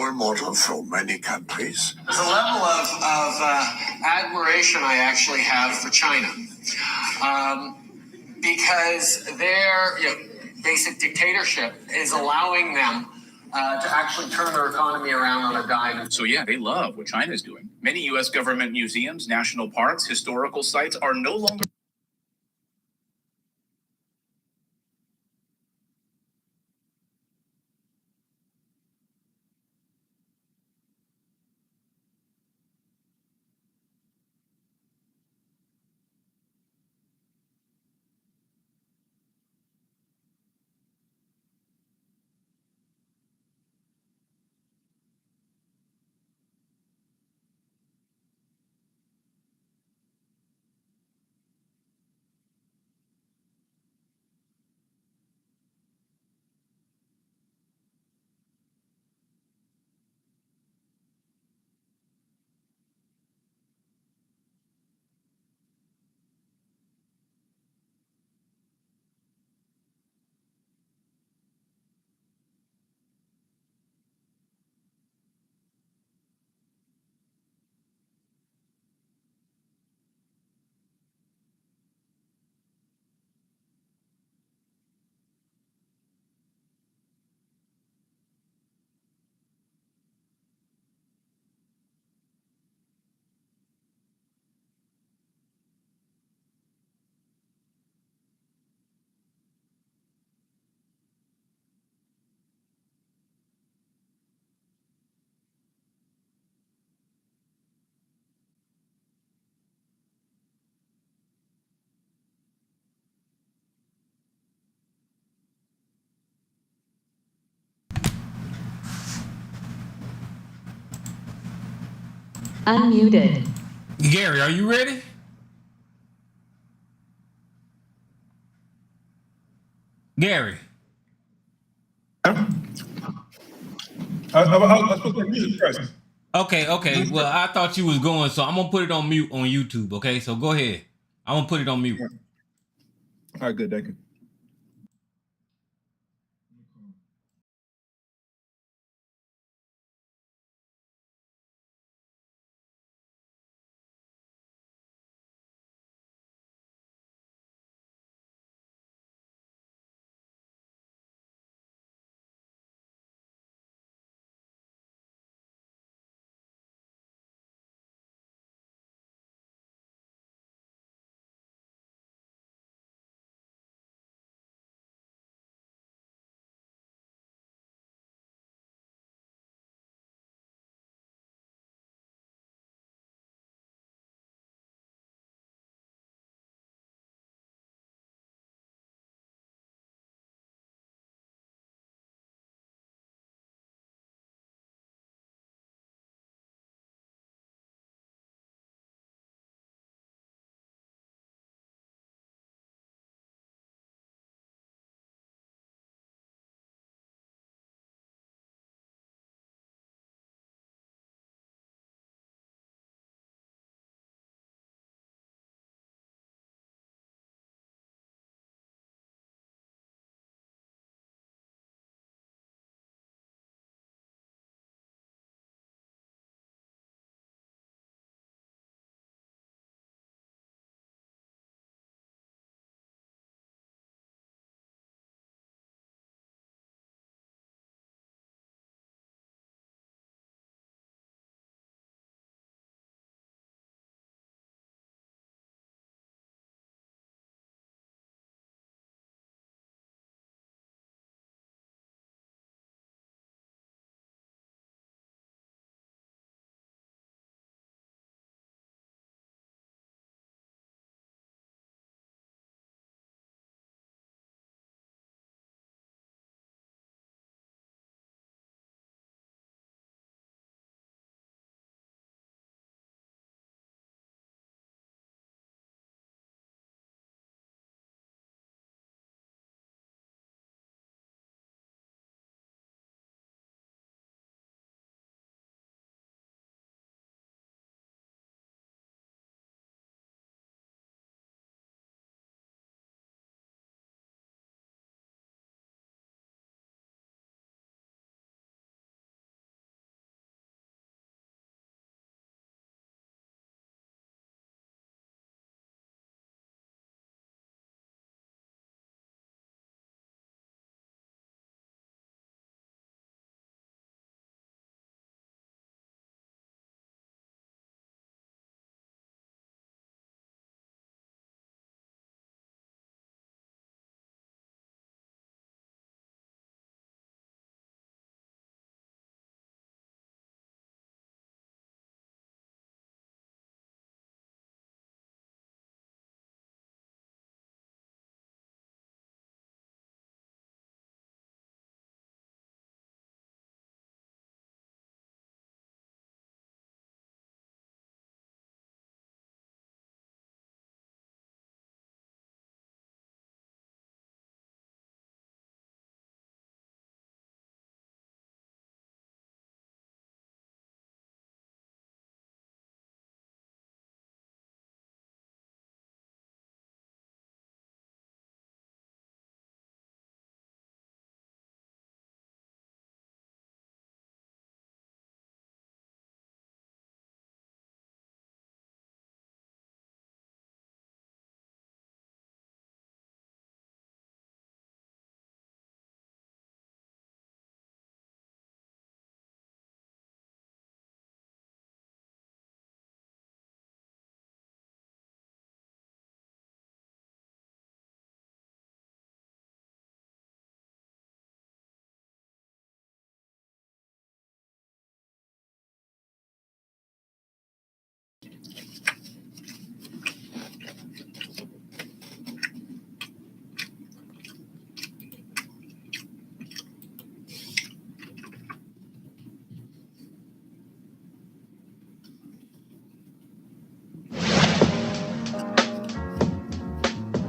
role model for many countries. There's a level of admiration I actually have for China, because their basic dictatorship is allowing them to actually turn their economy around on a dime. So yeah, they love what China is doing. Many U.S. government museums, national parks, historical sites are no longer. Unmuted. Gary, are you ready? Gary. I'm supposed to play music first. Okay. Well, I thought you was going, so I'm gonna put it on mute on YouTube. Okay, so go ahead. I'm gonna put it on mute. All right, good. Thank you.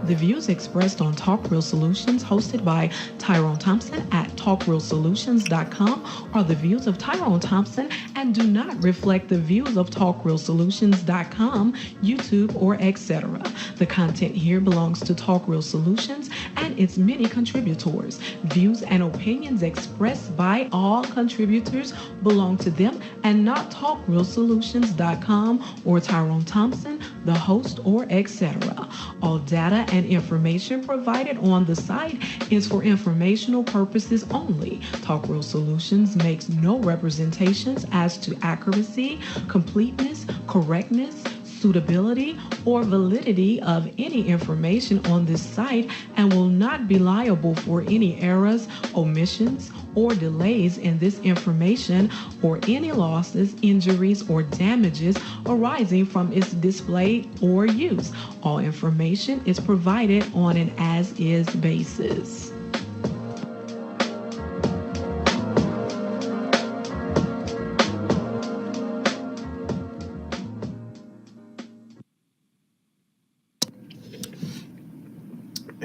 The views expressed on Talk Real Solutions, hosted by Tyrone Thompson at talkrealsolutions.com, are the views of Tyrone Thompson and do not reflect the views of talkrealsolutions.com, YouTube, or etc. The content here belongs to Talk Real Solutions and its many contributors. Views and opinions expressed by all contributors belong to them and not talkrealsolutions.com or Tyrone Thompson, the host, or etc. All data and information provided on the site is for informational purposes only. Talk Real Solutions makes no representations as to accuracy, completeness, correctness, suitability, or validity of any information on this site and will not be liable for any errors, omissions, or delays in this information or any losses, injuries, or damages arising from its display or use. All information is provided on an as-is basis.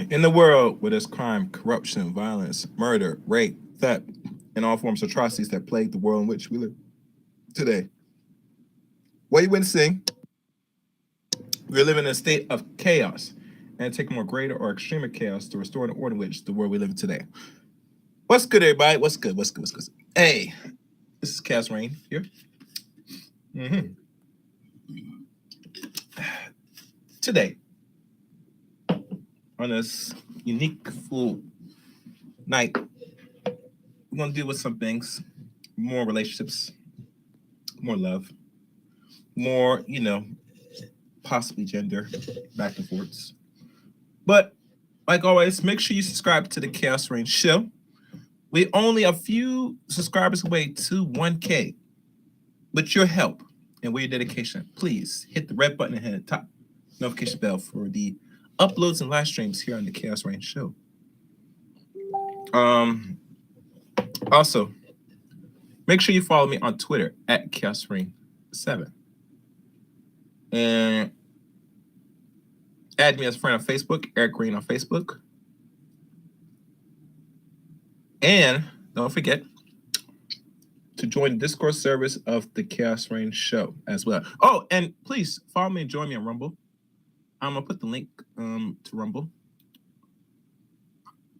In the world where there's crime, corruption, violence, murder, rape, theft, and all forms of atrocities that plague the world in which we live today, what you're witnessing, we're living in a state of chaos and taking more greater or extreme chaos to restore the order in which the world we live in today. What's good, everybody? What's good? Hey, this is Cass Rain here. Today, on this unique full night, we're going to deal with some things, more relationships, more love, more, possibly gender back and forths. But like always, make sure you subscribe to the Chaos Rain Show. We're only a few subscribers away to 1K. With your help and with your dedication, please hit the red button and hit the top notification bell for the uploads and live streams here on the Chaos Rain Show. Also, make sure you follow me on Twitter at Chaos Rain 7. And add me as a friend on Facebook, Eric Rain on Facebook. And don't forget to join the Discord service of the Chaos Rain Show as well. Oh, and please follow me and join me on Rumble. I'm gonna put the link to Rumble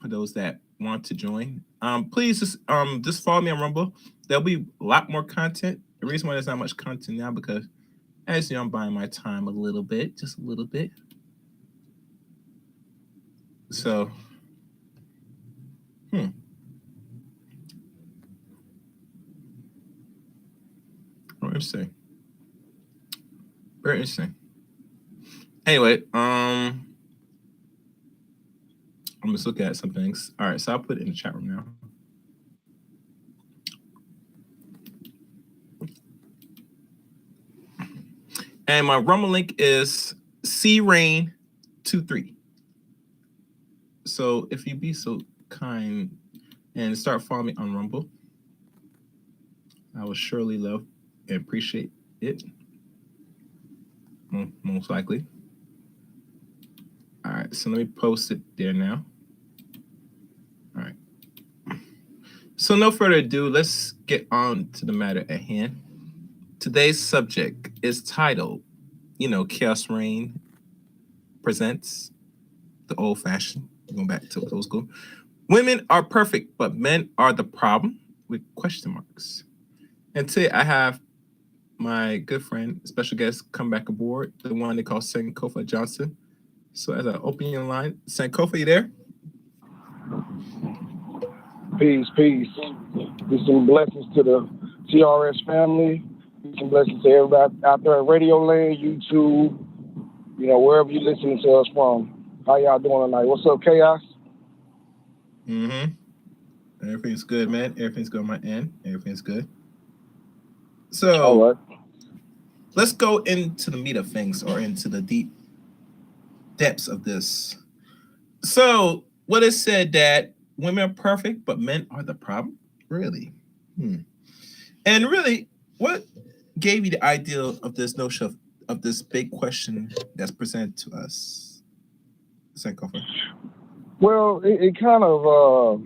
for those that want to join. Please just follow me on Rumble. There'll be a lot more content. The reason why there's not much content now because, as you know, I'm buying my time a little bit, just a little bit. So, interesting. Very interesting. Anyway, I'm just looking at some things. All right, so I'll put it in the chat room now. And my Rumble link is CRain23. So if you be so kind and start following me on Rumble, I will surely love and appreciate it. Most likely. All right, so let me post it there now. All right. So no further ado, let's get on to the matter at hand. Today's subject is titled, Chaos Rain presents the old-fashioned, going back to old school. Women are perfect, but men are the problem, with question marks. And today I have my good friend, special guest, come back aboard, the one they call Sankofa Johnson. So as I open your line, Sankofa, you there? Peace. Peace and blessings to the TRS family. Peace and blessings to everybody out there at Radio Land, YouTube, wherever you're listening to us from. How y'all doing tonight? What's up, Chaos? Everything's good, man. Everything's good on my end. Everything's good. So, all right. Let's go into the meat of things, or into the deep depths of this. So, what is said that women are perfect, but men are the problem? Really? And really, what gave you the idea of this notion of this big question that's presented to us? Sankofa? Well, it kind of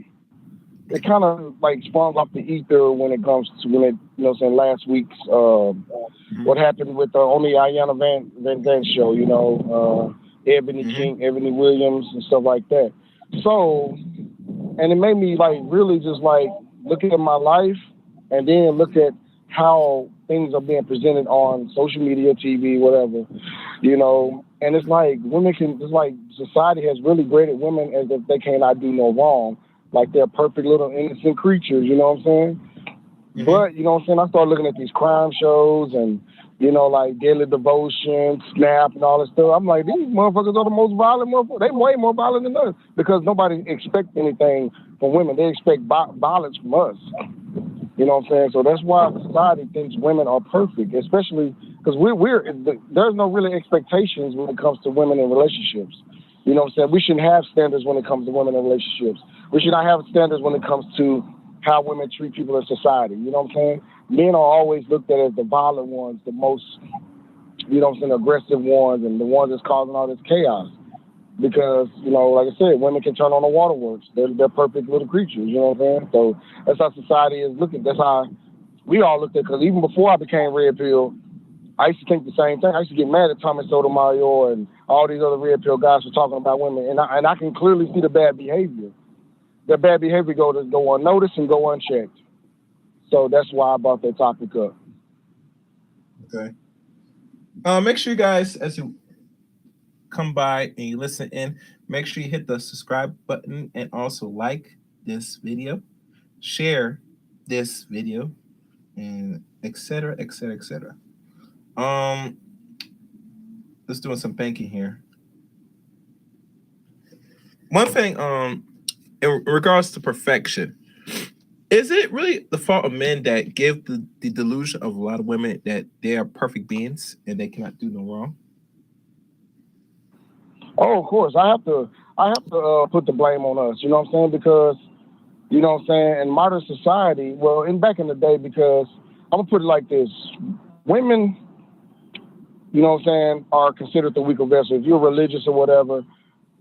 like spawns off the ether when it comes to last week's what happened with on the Ayanna Van Zandt show, Ebony King, Ebony Williams and stuff like that. So, and it made me like really just like look at my life and then look at how things are being presented on social media, TV, whatever, and it's like society has really graded women as if they cannot do no wrong, like they're perfect little innocent creatures, you know what I'm saying? Mm-hmm. But, I started looking at these crime shows and, like Daily Devotion, Snap, and all that stuff. I'm like, these motherfuckers are the most violent motherfuckers. They're way more violent than us because nobody expects anything from women. They expect violence from us. You know what I'm saying? So that's why society thinks women are perfect, especially because there's no really expectations when it comes to women in relationships. You know what I'm saying? We shouldn't have standards when it comes to women in relationships. We should not have standards when it comes to how women treat people in society. You know what I'm saying? Men are always looked at as the violent ones, the most, aggressive ones, and the ones that's causing all this chaos. Because, like I said, women can turn on the waterworks. They're perfect little creatures, you know what I'm saying? So that's how society is looking. That's how we all looked at it. Because even before I became red pill, I used to think the same thing. I used to get mad at Thomas Sotomayor and all these other red pill guys for talking about women. And I can clearly see the bad behavior. The bad behavior go unnoticed and go unchecked. So that's why I brought that topic up. Okay. Make sure you guys, as you come by and you listen in, make sure you hit the subscribe button and also like this video, share this video, and etc. etc. etc. Let's do some banking here. One thing, in regards to perfection, is it really the fault of men that give the delusion of a lot of women that they are perfect beings and they cannot do no wrong? Oh, of course. I have to put the blame on us, you know what I'm saying? Because, you know what I'm saying, in modern society, well, back in the day, because I'm going to put it like this. Women, you know what I'm saying, are considered the weaker vessel. If you're religious or whatever,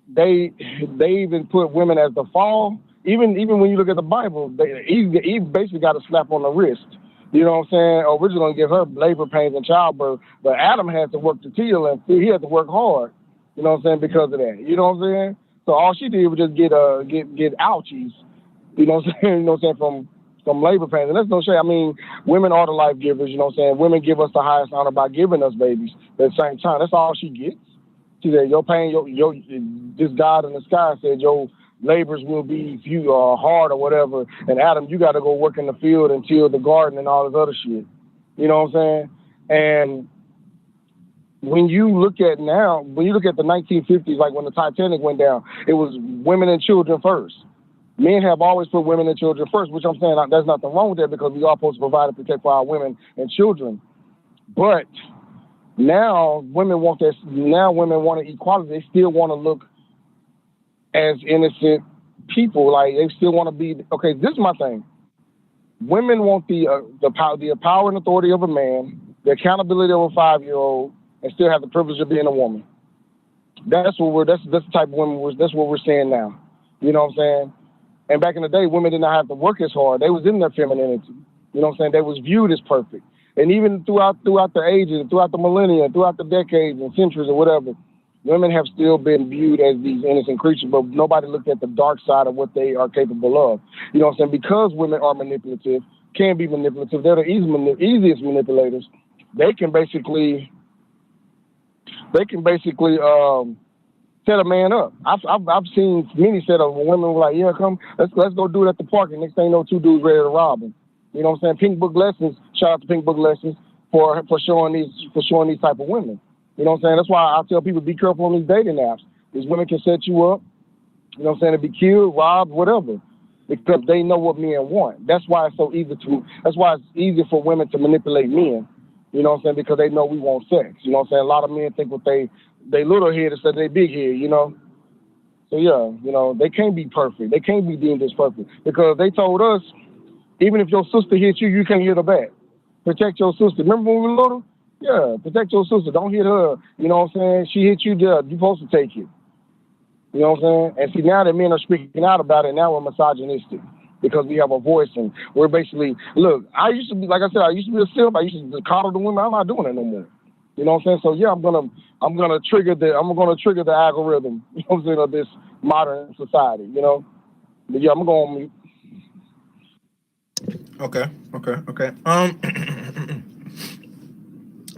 they even put women as the fall. Even when you look at the Bible, Eve basically got a slap on the wrist. You know what I'm saying? Originally give her labor pains and childbirth, but Adam had to work to till and he had to work hard. You know what I'm saying? Because of that. You know what I'm saying? So all she did was just get ouchies. You know what I'm saying? You know what I'm saying? From labor pains. And that's no shame. I mean, women are the life givers. You know what I'm saying? Women give us the highest honor by giving us babies. But at the same time, that's all she gets. She said, your pain, this God in the sky said your labors will be few or hard or whatever. And Adam, you got to go work in the field and till the garden and all this other shit. You know what I'm saying? And when you look at the 1950s, like when the Titanic went down, it was women and children first. Men have always put women and children first, which I'm saying there's nothing wrong with that because we are supposed to provide and protect for our women and children. But now women want this. Now women want equality. They still want to look as innocent people. Like they still want to be. Okay, this is my thing. Women want the power and authority of a man, the accountability of a 5-year-old, and still have the privilege of being a woman. That's the type of women. That's what we're seeing now. You know what I'm saying? And back in the day, women did not have to work as hard. They was in their femininity. You know what I'm saying? They was viewed as perfect. And even throughout the ages, throughout the millennia, throughout the decades and centuries or whatever, women have still been viewed as these innocent creatures, but nobody looked at the dark side of what they are capable of. You know what I'm saying? Because women are manipulative, can be manipulative, they're the easiest manipulators. They can basically set a man up. I've seen many set up when women were like, yeah, come, let's go do it at the park. And next thing you know, 2 dudes ready to rob them. You know what I'm saying? Pink Book Lessons, shout out to Pink Book Lessons for showing these type of women. You know what I'm saying? That's why I tell people be careful on these dating apps. These women can set you up, you know what I'm saying, to be killed, robbed, whatever. Because they know what men want. That's why it's so easy for women to manipulate men. You know what I'm saying? Because they know we want sex. You know what I'm saying? A lot of men think with they little head instead of they big head, you know? So yeah, you know, they can't be perfect. They can't be deemed as perfect. Because they told us, even if your sister hits you, you can't hit her back. Protect your sister. Remember when we were little? Yeah, protect your sister. Don't hit her. You know what I'm saying? She hit you, you're supposed to take it. You know what I'm saying? And see, now that men are speaking out about it, now we're misogynistic because we have a voice and we're basically, look, I used to be, like I said, I used to be a simp. I used to coddle the women. I'm not doing it no more. You know what I'm saying? So yeah, I'm gonna trigger the algorithm, you know what I'm saying, of this modern society, you know? But yeah, I'm going on mute. Okay.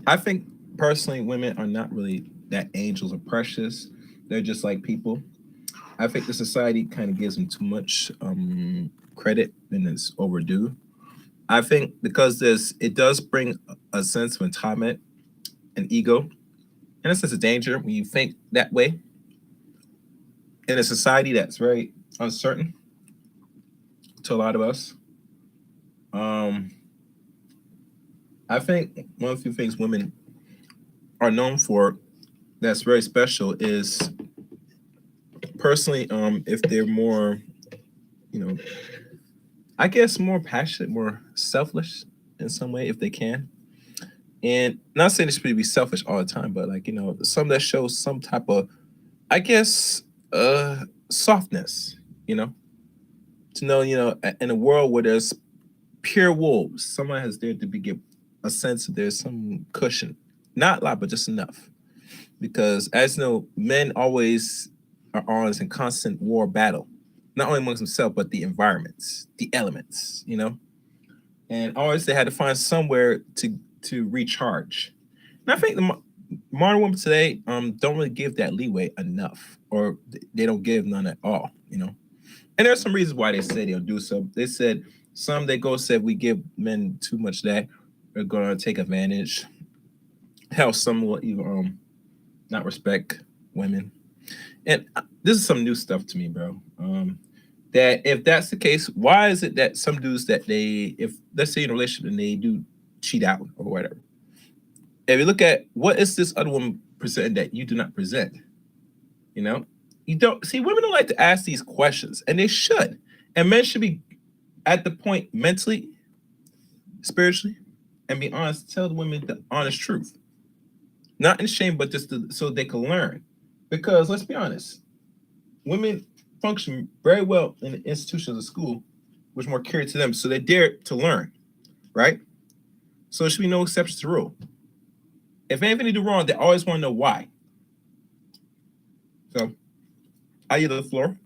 I think personally, women are not really that angels or precious. They're just like people. I think the society kind of gives them too much credit and it's overdue. I think because it does bring a sense of entitlement and ego, and a sense of danger when you think that way in a society that's very uncertain to a lot of us. I think one of the few things women are known for that's very special is personally, if they're more, I guess more passionate, more selfless in some way, if they can. And not saying this should be selfish all the time, but some that shows some type of, I guess, softness, to know, in a world where there's pure wolves, someone has dared to give a sense that there's some cushion, not a lot, but just enough. Because as you know, men always are on in constant war battle, not only amongst themselves, but the environments, the elements, and always they had to find somewhere to recharge. And I think the modern women today don't really give that leeway enough, or they don't give none at all, And there's some reasons why they say they don't do so. They said said we give men too much that they're going to take advantage. Hell, some will even not respect women. And this is some new stuff to me, bro. That if that's the case, why is it that some dudes that if let's say in a relationship and they do cheat out or whatever, if you look at what is this other woman presenting that you do not present, you don't see, women don't like to ask these questions, and they should. And men should be at the point mentally, spiritually, and be honest, tell the women the honest truth. Not in shame, but just so they can learn. Because let's be honest, women function very well in the institutions of school, which more catered to them, so they dare to learn, right? So there should be no exceptions to the rule. If anything they do wrong, they always want to know why. So, I yield the floor.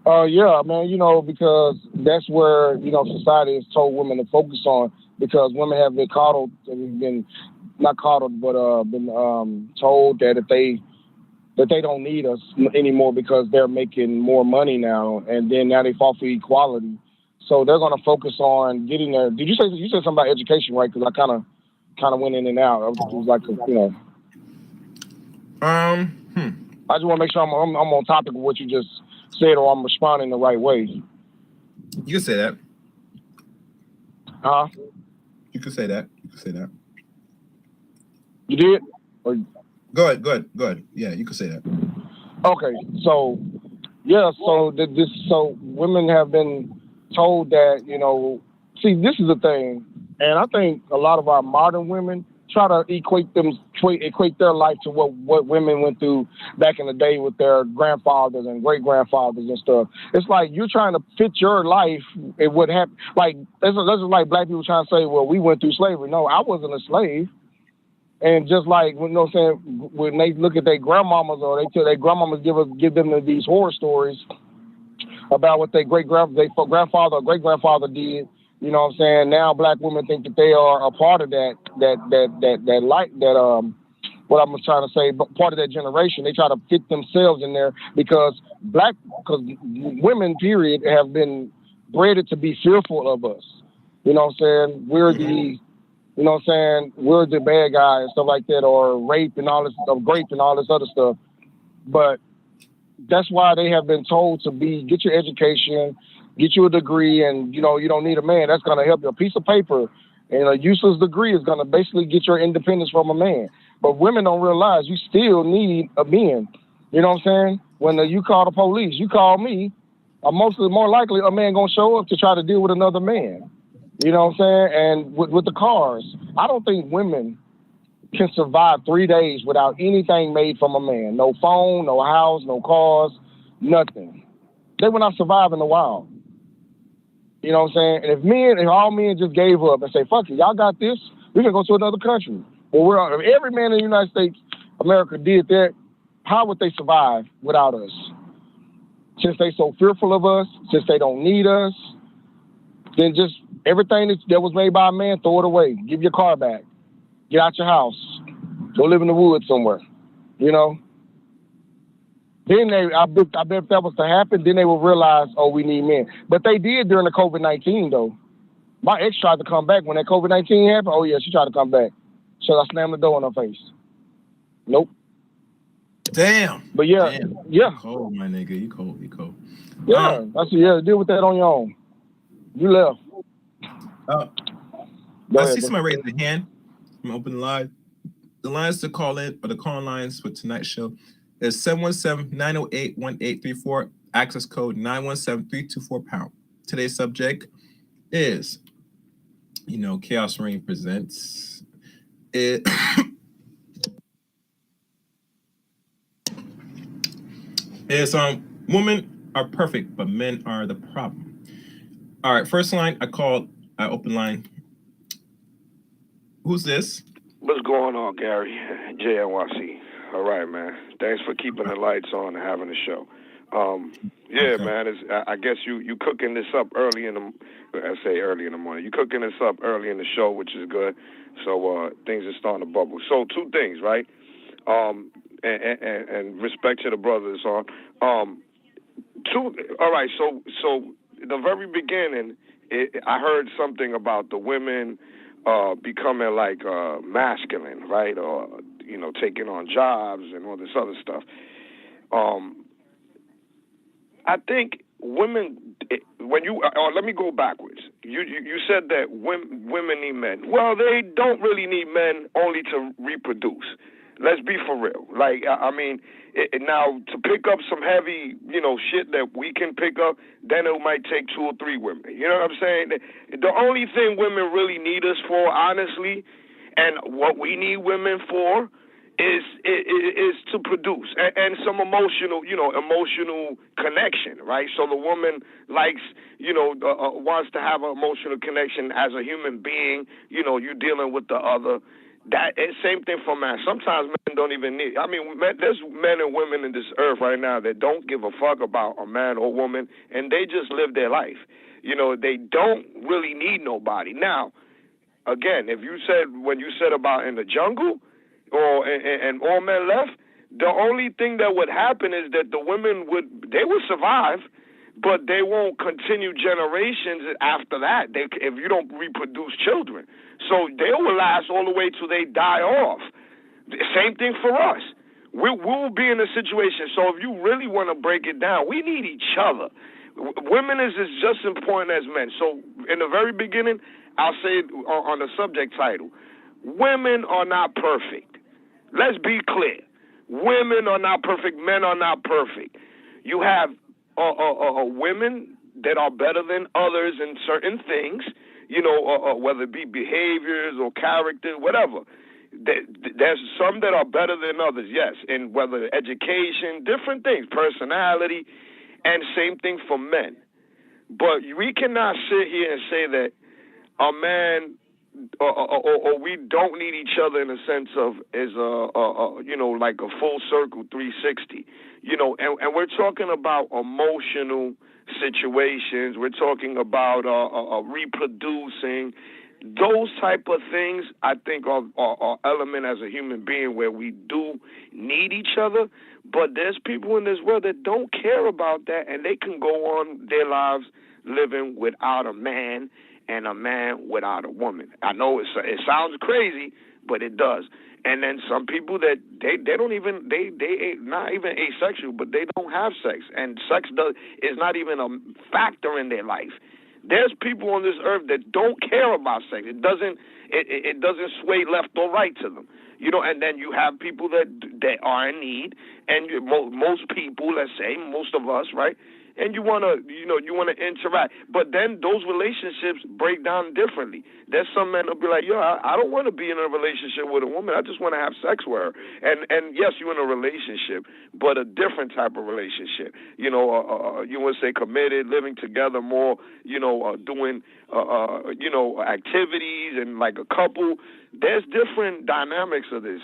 Yeah, man, because that's where, society has told women to focus on, because women have been coddled and been not coddled, but been told that they don't need us anymore because they're making more money now, and then now they fought for equality. So they're going to focus on getting there. You said something about education, right? Because I kind of went in and out. It was like, I just want to make sure I'm on topic of what you just said, or I'm responding the right way. You can say that. Huh? You can say that. You did? Or... Go ahead. Yeah, you can say that. Okay, so yeah, so women have been told that, see, this is the thing, and I think a lot of our modern women try to equate their life to what women went through back in the day with their grandfathers and great grandfathers and stuff. It's like you're trying to fit your life and what happened. Like that's just like black people trying to say, well, we went through slavery. No, I wasn't a slave. And just like, when they look at their grandmamas, or they tell their grandmamas give them these horror stories about what their grandfather or great grandfather did. You know what I'm saying? Now black women think that they are a part of that what I'm trying to say, but part of that generation. They try to fit themselves in there because women, period, have been bred to be fearful of us. You know what I'm saying? We're the bad guy and stuff like that, or rape and all this other stuff. But that's why they have been told to get your education, get you a degree, and you don't need a man. That's going to help you. A piece of paper and a useless degree is going to basically get your independence from a man. But women don't realize you still need a man. You know what I'm saying? When you call the police, you call me, more likely a man going to show up to try to deal with another man. You know what I'm saying? And with the cars, I don't think women can survive 3 days without anything made from a man. No phone, no house, no cars, nothing. They would not survive in the wild. You know what I'm saying? And if all men just gave up and say, fuck it, y'all got this, we can go to another country. Well, if every man in the United States, America did that, how would they survive without us? Since they so fearful of us, since they don't need us, then just everything that was made by a man, throw it away. Give your car back. Get out your house. Go live in the woods somewhere. You know? Then I bet if that was to happen, then they would realize, oh, we need men. But they did during the COVID-19, though. My ex tried to come back when that COVID-19 happened. Oh, yeah, she tried to come back. So I slammed the door in her face. Nope. Damn. But yeah, Damn. yeah. You cold, my nigga. You cold. Yeah, I said, yeah, deal with that on your own. You left. I see somebody raise their hand. I'm open the line. The lines to call in, or the call lines for tonight's show, is 717-908-1834, access code 917-324-pound. Today's subject is, Chaos Reign presents it. Is women are perfect, but men are the problem. All right, first line, I open line. Who's this? What's going on, Gary? JNYC. All right, man. Thanks for keeping the lights on and having the show. Yeah, okay. Man. I guess you cooking this up early in the. I say early in the morning. You cooking this up early in the show, which is good. So things are starting to bubble. So 2 things, right? And respect to the brothers on. All right. So the very beginning, I heard something about the women becoming like masculine, right? Or taking on jobs and all this other stuff. I think women. Let me go backwards. You said that women need men. Well, they don't really need men only to reproduce. Let's be for real. Like, I mean, now to pick up some heavy, shit that we can pick up, then it might take 2 or 3 women. You know what I'm saying? The only thing women really need us for, honestly, and what we need women for is to produce and some emotional connection, right? So the woman likes, wants to have an emotional connection as a human being. You're dealing with the other. That same thing for men. Sometimes men don't even need. I mean, there's men and women in this earth right now that don't give a fuck about a man or woman, and they just live their life. They don't really need nobody. Now, again, when you said about in the jungle, and all men left, the only thing that would happen is that the women would survive, but they won't continue generations after that. If you don't reproduce children. So they will last all the way till they die off. Same thing for us. We'll be in a situation. So if you really want to break it down, we need each other. Women is just as important as men. So in the very beginning, I'll say it on the subject title, women are not perfect. Let's be clear. Women are not perfect. Men are not perfect. You have women that are better than others in certain things, whether it be behaviors or character, whatever. There's some that are better than others, yes, in whether education, different things, personality, and same thing for men. But we cannot sit here and say that a man or we don't need each other in a sense of like a full circle 360, and we're talking about emotional situations. We're talking about reproducing. Those type of things, I think, are element as a human being where we do need each other. But there's people in this world that don't care about that, and they can go on their lives living without a man and a man without a woman. I know it sounds crazy, but it does. And then some people that they don't even they not even asexual, but they don't have sex, and sex is not even a factor in their life. There's people on this earth that don't care about sex. It doesn't sway left or right to them, And then you have people that are in need, and most people, let's say most of us, right? and you want to interact. But then those relationships break down differently. There's some men that'll be like, yo, I don't want to be in a relationship with a woman. I just want to have sex with her. And yes, you're in a relationship, but a different type of relationship. You would say committed, living together more, doing, activities and like a couple. There's different dynamics of this.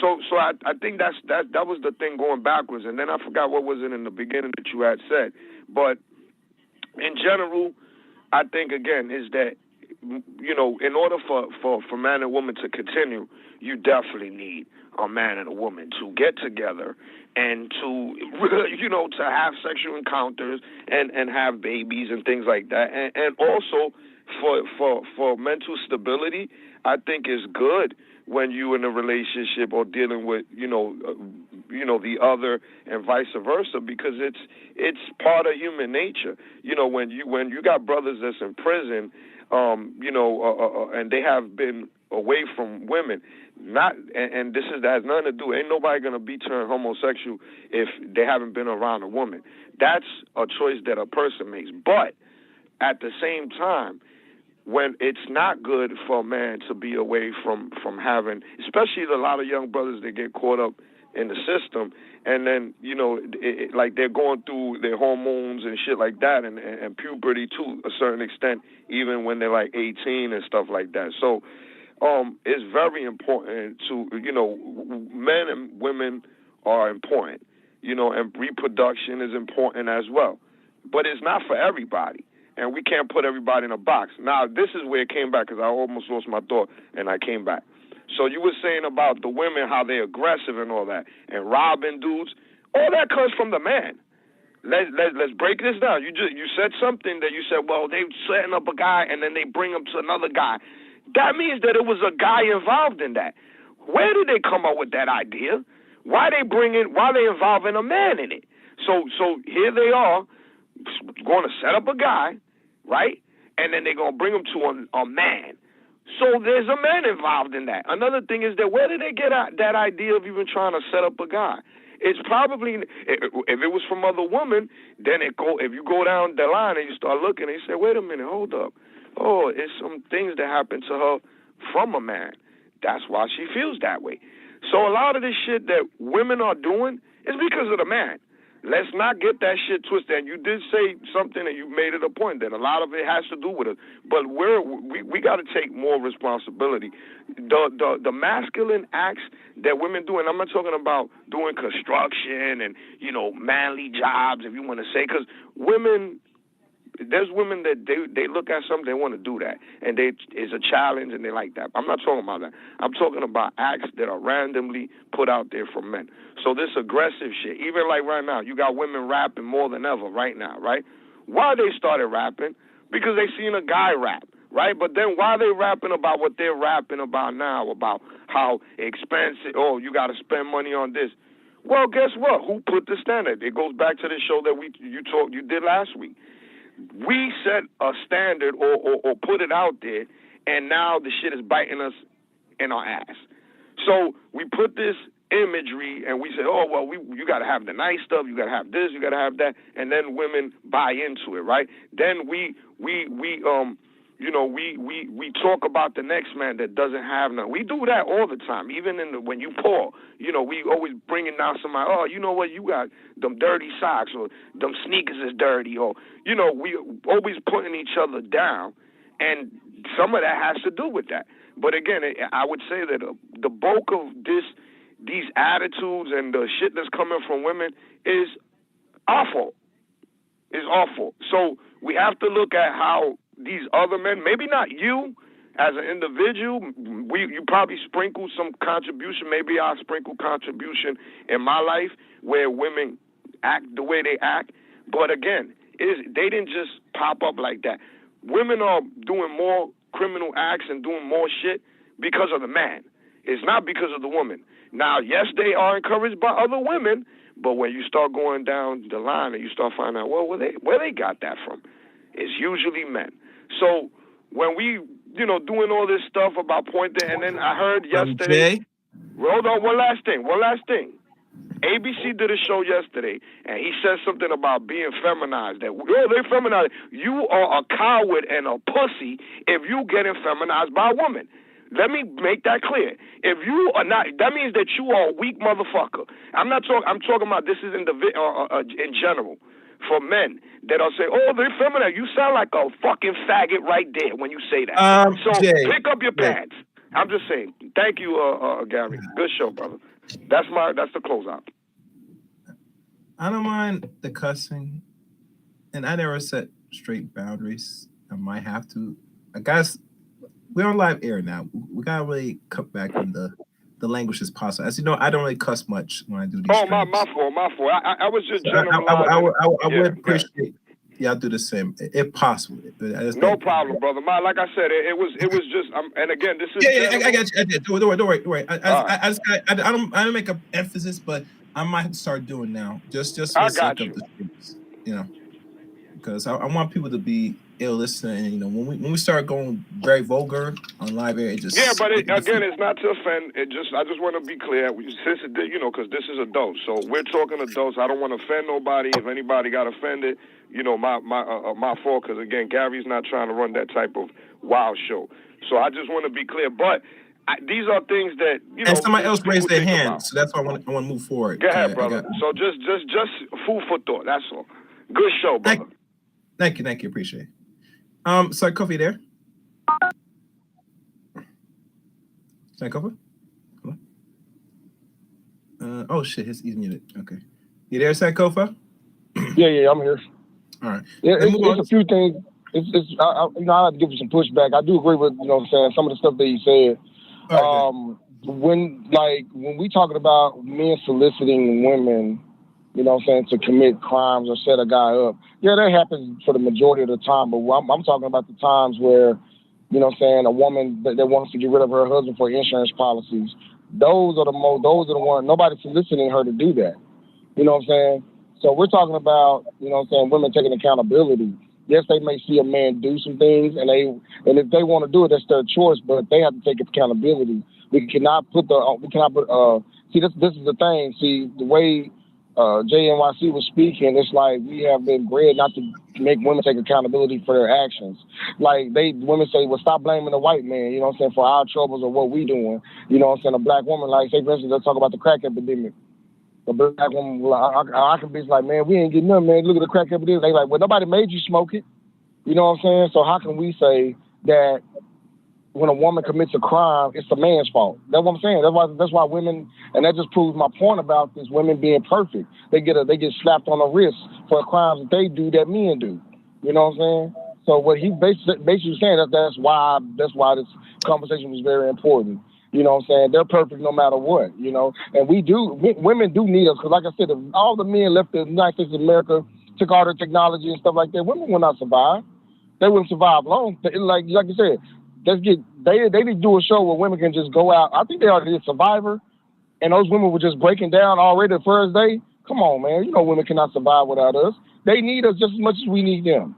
So I think that was the thing going backwards, and then I forgot what was it in the beginning that you had said. But in general, I think again is that in order for man and woman to continue, you definitely need a man and a woman to get together and to to have sexual encounters and have babies and things like that, and also for mental stability, I think is good when you in a relationship or dealing with the other and vice versa, because it's part of human nature. When you got brothers that's in prison, and they have been away from women, and this has nothing to do. Ain't nobody gonna be turned homosexual if they haven't been around a woman. That's a choice that a person makes. But at the same time, when it's not good for a man to be away from having, especially a lot of young brothers that get caught up in the system, and then like they're going through their hormones and shit like that, and puberty to a certain extent, even when they're like 18 and stuff like that. So it's very important to men and women are important, and reproduction is important as well, but it's not for everybody. And we can't put everybody in a box. Now, this is where it came back, because I almost lost my thought, and I came back. So you were saying about the women, how they're aggressive and all that, and robbing dudes. All that comes from the man. Let's break this down. You said something that you said, well, they setting up a guy, and then they bring him to another guy. That means that it was a guy involved in that. Where did they come up with that idea? Why they involving a man in it? So here they are going to set up a guy, right? And then they're going to bring him to a man. So there's a man involved in that. Another thing is that where did they get that idea of even trying to set up a guy? It's probably, if it was from other women, then if you go down the line and you start looking and you say, wait a minute, hold up. Oh, it's some things that happened to her from a man. That's why she feels that way. So a lot of this shit that women are doing is because of the man. Let's not get that shit twisted. And you did say something, and you made it a point that a lot of it has to do with it. But we got to take more responsibility. The masculine acts that women do, and I'm not talking about doing construction and manly jobs, if you want to say, because women. There's women that they look at something, they want to do that, and it's a challenge, and they like that. I'm not talking about that. I'm talking about acts that are randomly put out there from men. So this aggressive shit, even like right now, you got women rapping more than ever right now, right? Why they started rapping? Because they seen a guy rap, right? But then why they rapping about what they're rapping about now, about how expensive, you got to spend money on this. Well, guess what? Who put the standard? It goes back to the show that you did last week. We set a standard or put it out there, and now the shit is biting us in our ass. So we put this imagery, and we say, you got to have the nice stuff, you got to have this, you got to have that, and then women buy into it, right? Then we talk about the next man that doesn't have none. We do that all the time, even when you pour. We always bringing down somebody. Oh, you know what? You got them dirty socks, or them sneakers is dirty, or we always putting each other down, and some of that has to do with that. But again, I would say that the bulk of these attitudes and the shit that's coming from women is awful. Is awful. So we have to look at how these other men, maybe not you as an individual, you probably sprinkle some contribution. Maybe I sprinkle contribution in my life where women act the way they act. But again, they didn't just pop up like that. Women are doing more criminal acts and doing more shit because of the man. It's not because of the woman. Now, yes, they are encouraged by other women, but when you start going down the line and you start finding out, where they got that from, it's usually men. So when we, doing all this stuff about pointing, and then I heard yesterday. Jay? Hold on, one last thing. ABC did a show yesterday, and he said something about being feminized. That they're feminized. You are a coward and a pussy if you getting feminized by a woman. Let me make that clear. If you are not, that means that you are a weak motherfucker. I'm not talking. I'm talking about this is in general for men that are saying, "Oh, they're feminine." You sound like a fucking faggot right there when you say that. So Jay, pick up your pants. I'm just saying. Thank you, Gary. Good show, brother. That's the closeout. I don't mind the cussing, and I never set straight boundaries. I might have to. I guess we're on live air now. We gotta really cut back on the language as possible. As you know, I don't really cuss much when I do these. Oh, my fault. I was just generalizing. I would appreciate y'all do the same if possible. No problem, brother. Like I said, it was just. And again, this is. I got you. Don't worry. I don't make an emphasis, but I might start doing now. Just for the sake of the streets, because I want people to be listening. When we start going very vulgar on live air, it just it's not to offend. I just want to be clear, since because this is adults, so we're talking adults. I don't want to offend nobody. If anybody got offended, my fault. Because again, Gary's not trying to run that type of wild show. So I just want to be clear, but. These are things that and somebody else raised their hand, so that's why I want to move forward. Go ahead, brother. So just food for thought. That's all. Good show, brother. Thank you. Appreciate it. Sorry, Kofi there. Sorry, Kofi. Oh shit, he's muted. Okay, you there, Sorry, Kofi? Yeah, I'm here. All right. Yeah, it's a few things. I have to give you some pushback. I do agree with what I'm saying, some of the stuff that you said. When we talking about men soliciting women, to commit crimes or set a guy up, that happens for the majority of the time. But I'm talking about the times where, a woman that wants to get rid of her husband for insurance policies. Those are the ones. Nobody's soliciting her to do that. You know what I'm saying? So we're talking about, women taking accountability. Yes, they may see a man do some things, and if they want to do it, that's their choice. But they have to take accountability. This is the thing. See, the way JNYC was speaking, it's like we have been bred not to make women take accountability for their actions. Like women say, well, stop blaming the white man, for our troubles or what we doing. A black woman, like say for instance, let's talk about the crack epidemic. The black woman, I can be like, man, we ain't getting nothing, man. Look at the crack epidemic. They like, well, nobody made you smoke it. You know what I'm saying? So how can we say that when a woman commits a crime, it's the man's fault? That's what I'm saying. That's why women, and that just proves my point about this women being perfect. They get slapped on the wrist for crimes that they do that men do. You know what I'm saying? So what he basically saying that's why this conversation was very important. You know what I'm saying? They're perfect no matter what, And women do need us, because like I said, if all the men left the United States of America, took all their technology and stuff like that, women will not survive. They wouldn't survive long. Like you said, they need to do a show where women can just go out. I think they already did Survivor, and those women were just breaking down already the first day. Come on, man. Women cannot survive without us. They need us just as much as we need them.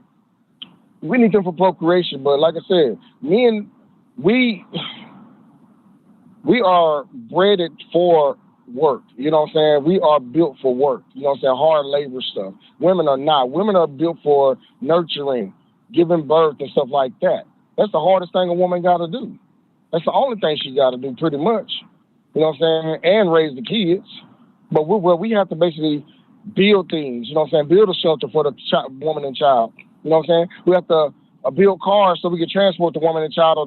We need them for procreation, but like I said, men, we are bred for work. You know what I'm saying? We are built for work. You know what I'm saying? Hard labor stuff. Women are not. Women are built for nurturing, giving birth and stuff like that. That's the hardest thing a woman got to do. That's the only thing she got to do pretty much. You know what I'm saying? And raise the kids. But we have to basically build things. You know what I'm saying? Build a shelter for the woman and child. You know what I'm saying? We have to build cars so we can transport the woman and child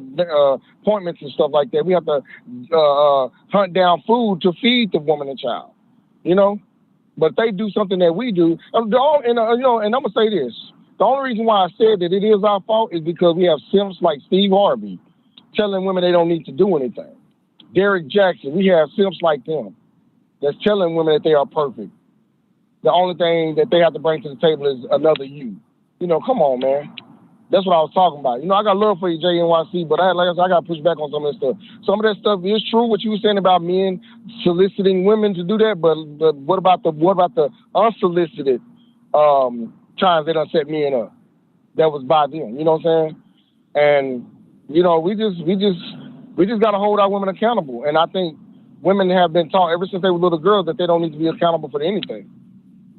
appointments and stuff like that. We have to hunt down food to feed the woman and child. But if they do something that we do, and I'm gonna say this: the only reason why I said that it is our fault is because we have simps like Steve Harvey telling women they don't need to do anything. Derek Jackson, we have simps like them that's telling women that they are perfect. The only thing that they have to bring to the table is another you. Come on, man. That's what I was talking about. I got love for you, JNYC, but I got to push back on some of that stuff. Some of that stuff is true, what you were saying about men soliciting women to do that, but what about the unsolicited times they done set men up? That was by them, you know what I'm saying? And we just got to hold our women accountable. And I think women have been taught ever since they were little girls that they don't need to be accountable for anything.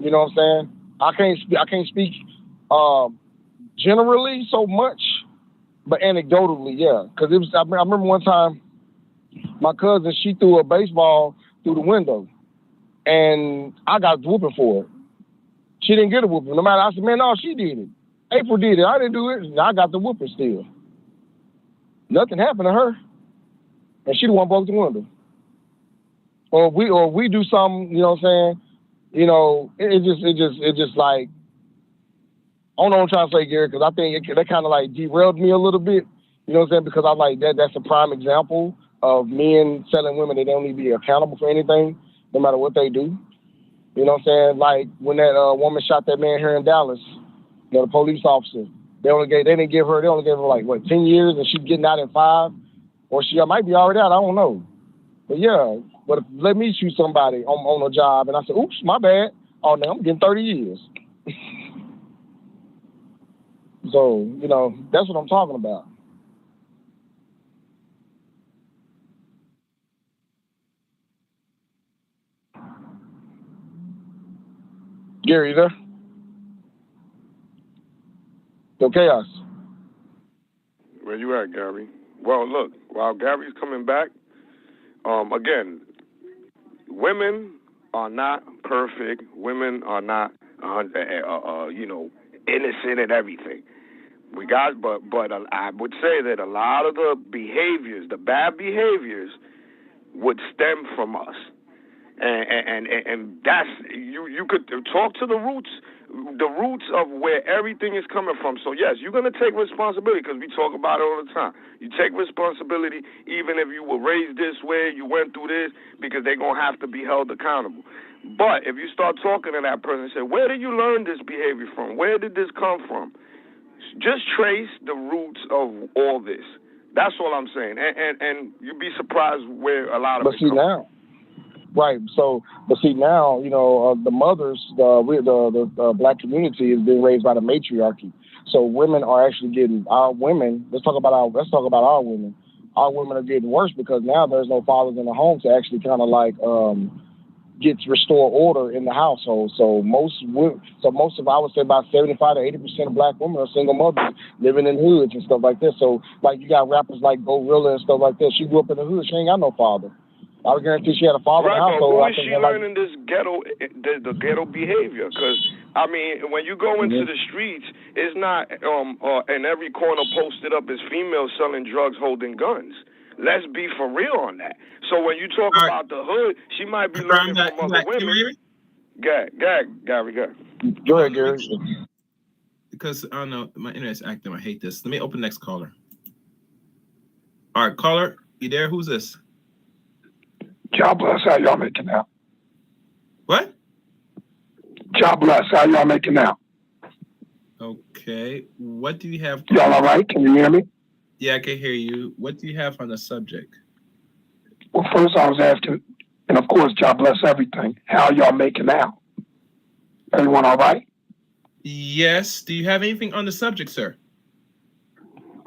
You know what I'm saying? I can't speak generally so much, but anecdotally, yeah. Because I remember one time my cousin, she threw a baseball through the window, and I got whooping for it. She didn't get a whooping. No matter, I said, man, no, she did it. April did it. I didn't do it. And I got the whooping still. Nothing happened to her, and she the one broke the window. Or we do something, you know what I'm saying? You know, it just like, I don't know what I'm trying to say, Gary, because I think that kind of like derailed me a little bit. You know what I'm saying? Because I'm like, that's a prime example of men telling women they don't need to be accountable for anything, no matter what they do. You know what I'm saying? Like when that woman shot that man here in Dallas, you know, the police officer, they only gave her like, what, 10 years, and she's getting out in 5? Or she might be already out, I don't know. But yeah, but let me shoot somebody on a job, and I said, oops, my bad. Oh, no, I'm getting 30 years. So, you know, that's what I'm talking about. Gary, you there? Yo, Chaos. Where you at, Gary? Well, look, while Gary's coming back, again, women are not perfect. Women are not, innocent and everything. But I would say that a lot of the behaviors, the bad behaviors, would stem from us. And that's, you could talk to the roots of where everything is coming from. So yes, you're going to take responsibility, because we talk about it all the time. You take responsibility even if you were raised this way, you went through this, because they're going to have to be held accountable. But if you start talking to that person and say, where did you learn this behavior from? Where did this come from? Just trace the roots of all this. That's all I'm saying. And you'd be surprised where a lot of it comes from. Right. So, but see now, you know, the mothers, the black community is being raised by the matriarchy. So women are actually getting, our women. Let's talk about our women. Our women are getting worse because now there's no fathers in the home to actually kind of like restore order in the household. So most of, I would say about 75 to 80% of black women are single mothers living in hoods and stuff like this. So like you got rappers like Gorilla and stuff like that. She grew up in the hood. She ain't got no father. I would guarantee she had a father in the household. Right, but who is she learning this the ghetto behavior? Because, I mean, when you go into the streets, it's not in every corner posted up as females selling drugs, holding guns. Let's be for real on that. So when you talk about the hood, she might be learning from other women. Gary. Go ahead, Gary. Because, I don't know, my internet's acting. I hate this. Let me open the next caller. All right, caller, you there? Who's this? God bless. How y'all making out? What? God bless. How y'all making out? Okay. What do you have? Y'all all right? Can you hear me? Yeah, I can hear you. What do you have on the subject? Well, first I was asking, and of course, God bless everything. How y'all making out? Everyone all right? Yes. Do you have anything on the subject, sir?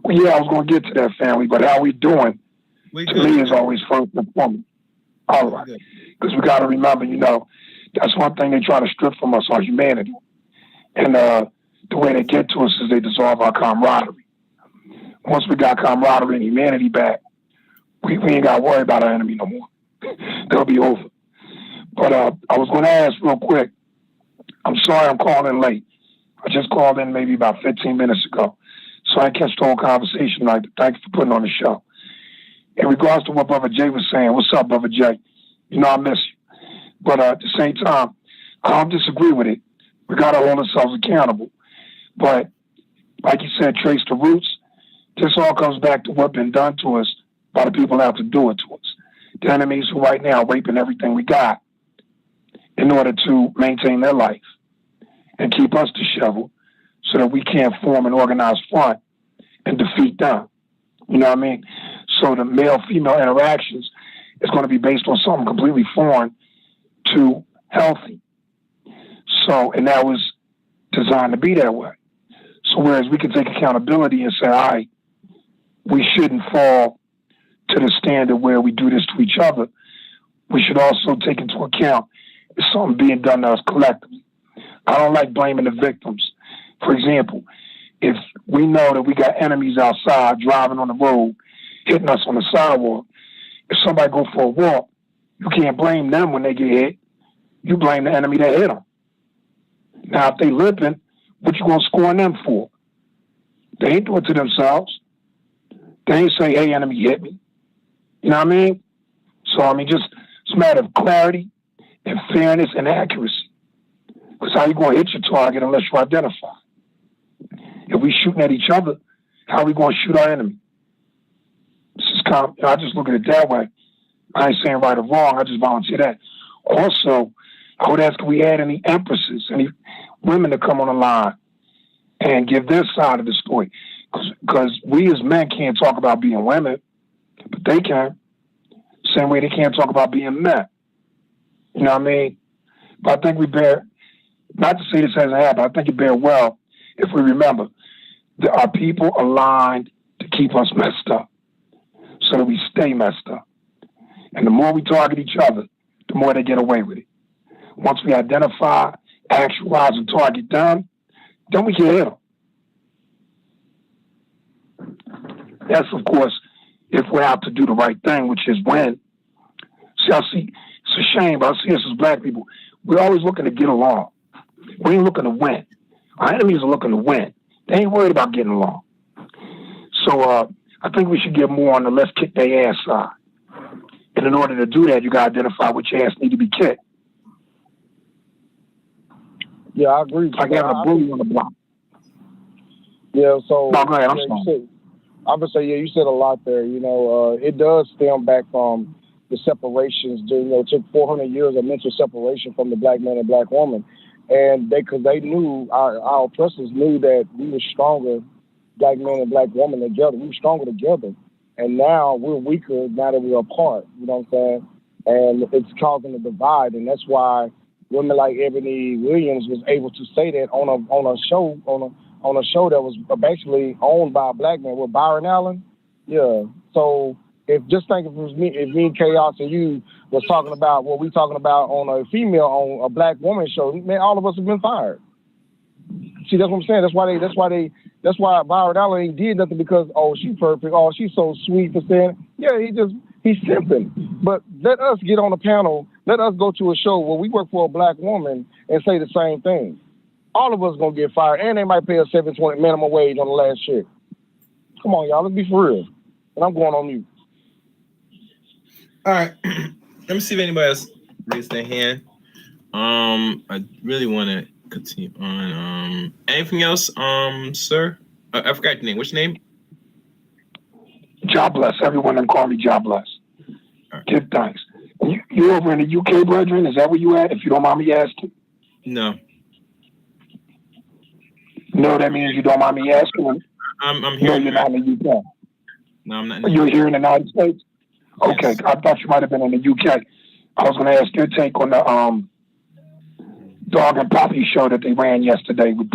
Well, yeah, I was going to get to that, family, but how we doing? To me is always first and foremost. All right. Because we got to remember, you know, that's one thing they try to strip from us, our humanity. And the way they get to us is they dissolve our camaraderie. Once we got camaraderie and humanity back, we ain't got to worry about our enemy no more. They'll be over. But I was going to ask real quick. I'm sorry I'm calling in late. I just called in maybe about 15 minutes ago. So I catch the whole conversation. Like, thank you for putting on the show. In regards to what Brother Jay was saying, what's up, Brother Jay? You know I miss you. But at the same time, I don't disagree with it. We got to hold ourselves accountable. But like you said, trace the roots. This all comes back to what's been done to us by the people that have to do it to us. The enemies who right now are raping everything we got in order to maintain their life and keep us disheveled so that we can't form an organized front and defeat them. You know what I mean? So the male-female interactions is going to be based on something completely foreign to healthy. So, and that was designed to be that way. So whereas we can take accountability and say, all right, we shouldn't fall to the standard where we do this to each other, we should also take into account is something being done to us collectively. I don't like blaming the victims. For example, if we know that we got enemies outside driving on the road, hitting us on the sidewalk, if somebody go for a walk, you can't blame them when they get hit. You blame the enemy that hit them. Now, if they limping, what you gonna score on them for? They ain't do it to themselves. They ain't say, hey, enemy hit me. You know what I mean? So, I mean, just it's a matter of clarity and fairness and accuracy. Because how you going to hit your target unless you identify? If we shooting at each other, how are we going to shoot our enemy? This is kind of, I just look at it that way. I ain't saying right or wrong. I just volunteer that. Also, I would ask if we had any empresses, any women to come on the line and give their side of the story. Because we as men can't talk about being women, but they can. Same way they can't talk about being men. You know what I mean? But I think we bear, not to say this hasn't happened, I think it bear well if we remember that our people aligned to keep us messed up so that we stay messed up. And the more we target each other, the more they get away with it. Once we identify, actualize, and target them, then we can hit them. That's, of course, if we're out to do the right thing, which is win. See, it's a shame, but I see us as black people. We're always looking to get along. We ain't looking to win. Our enemies are looking to win. They ain't worried about getting along. So I think we should get more on the let's kick their ass side. And in order to do that, you got to identify which ass need to be kicked. Yeah, I agree. Like having a bully on the block. Yeah, so no, go ahead, I'm sorry. I would say, yeah, you said a lot there. You know, it does stem back from the separations. You know, it took 400 years of mental separation from the black man and black woman, and because they knew our oppressors knew that we were stronger, black man and black woman together. We were stronger together, and now we're weaker now that we're apart. You know what I'm saying? And it's causing a divide, and that's why women like Ebony Williams was able to say that on a show that was basically owned by a black man with Byron Allen. Yeah. So if it was me, Chaos, and you was talking about what we talking about on a female, on a black woman show, man, all of us have been fired. See, that's what I'm saying. That's why Byron Allen ain't did nothing because, oh, she's perfect. Oh, she's so sweet for saying, yeah, he's simping. But let us get on a panel. Let us go to a show where we work for a black woman and say the same thing. All of us gonna get fired, and they might pay a $7.20 minimum wage on the last check. Come on, y'all, let's be for real. And I'm going on mute. All right, let me see if anybody else raised their hand. I really want to continue on. Anything else, sir? I forgot your name. What's your name? God bless everyone. Them call me God bless. Right. Give thanks. You over in the UK, brethren? Is that where you at? If you don't mind me asking. No. No, that means you don't mind me asking. I'm here. No, you're not in the UK. No, I'm not. You're here in the United States. Yes. Okay, I thought you might have been in the UK. I was going to ask your take on the Dog and Poppy show that they ran yesterday with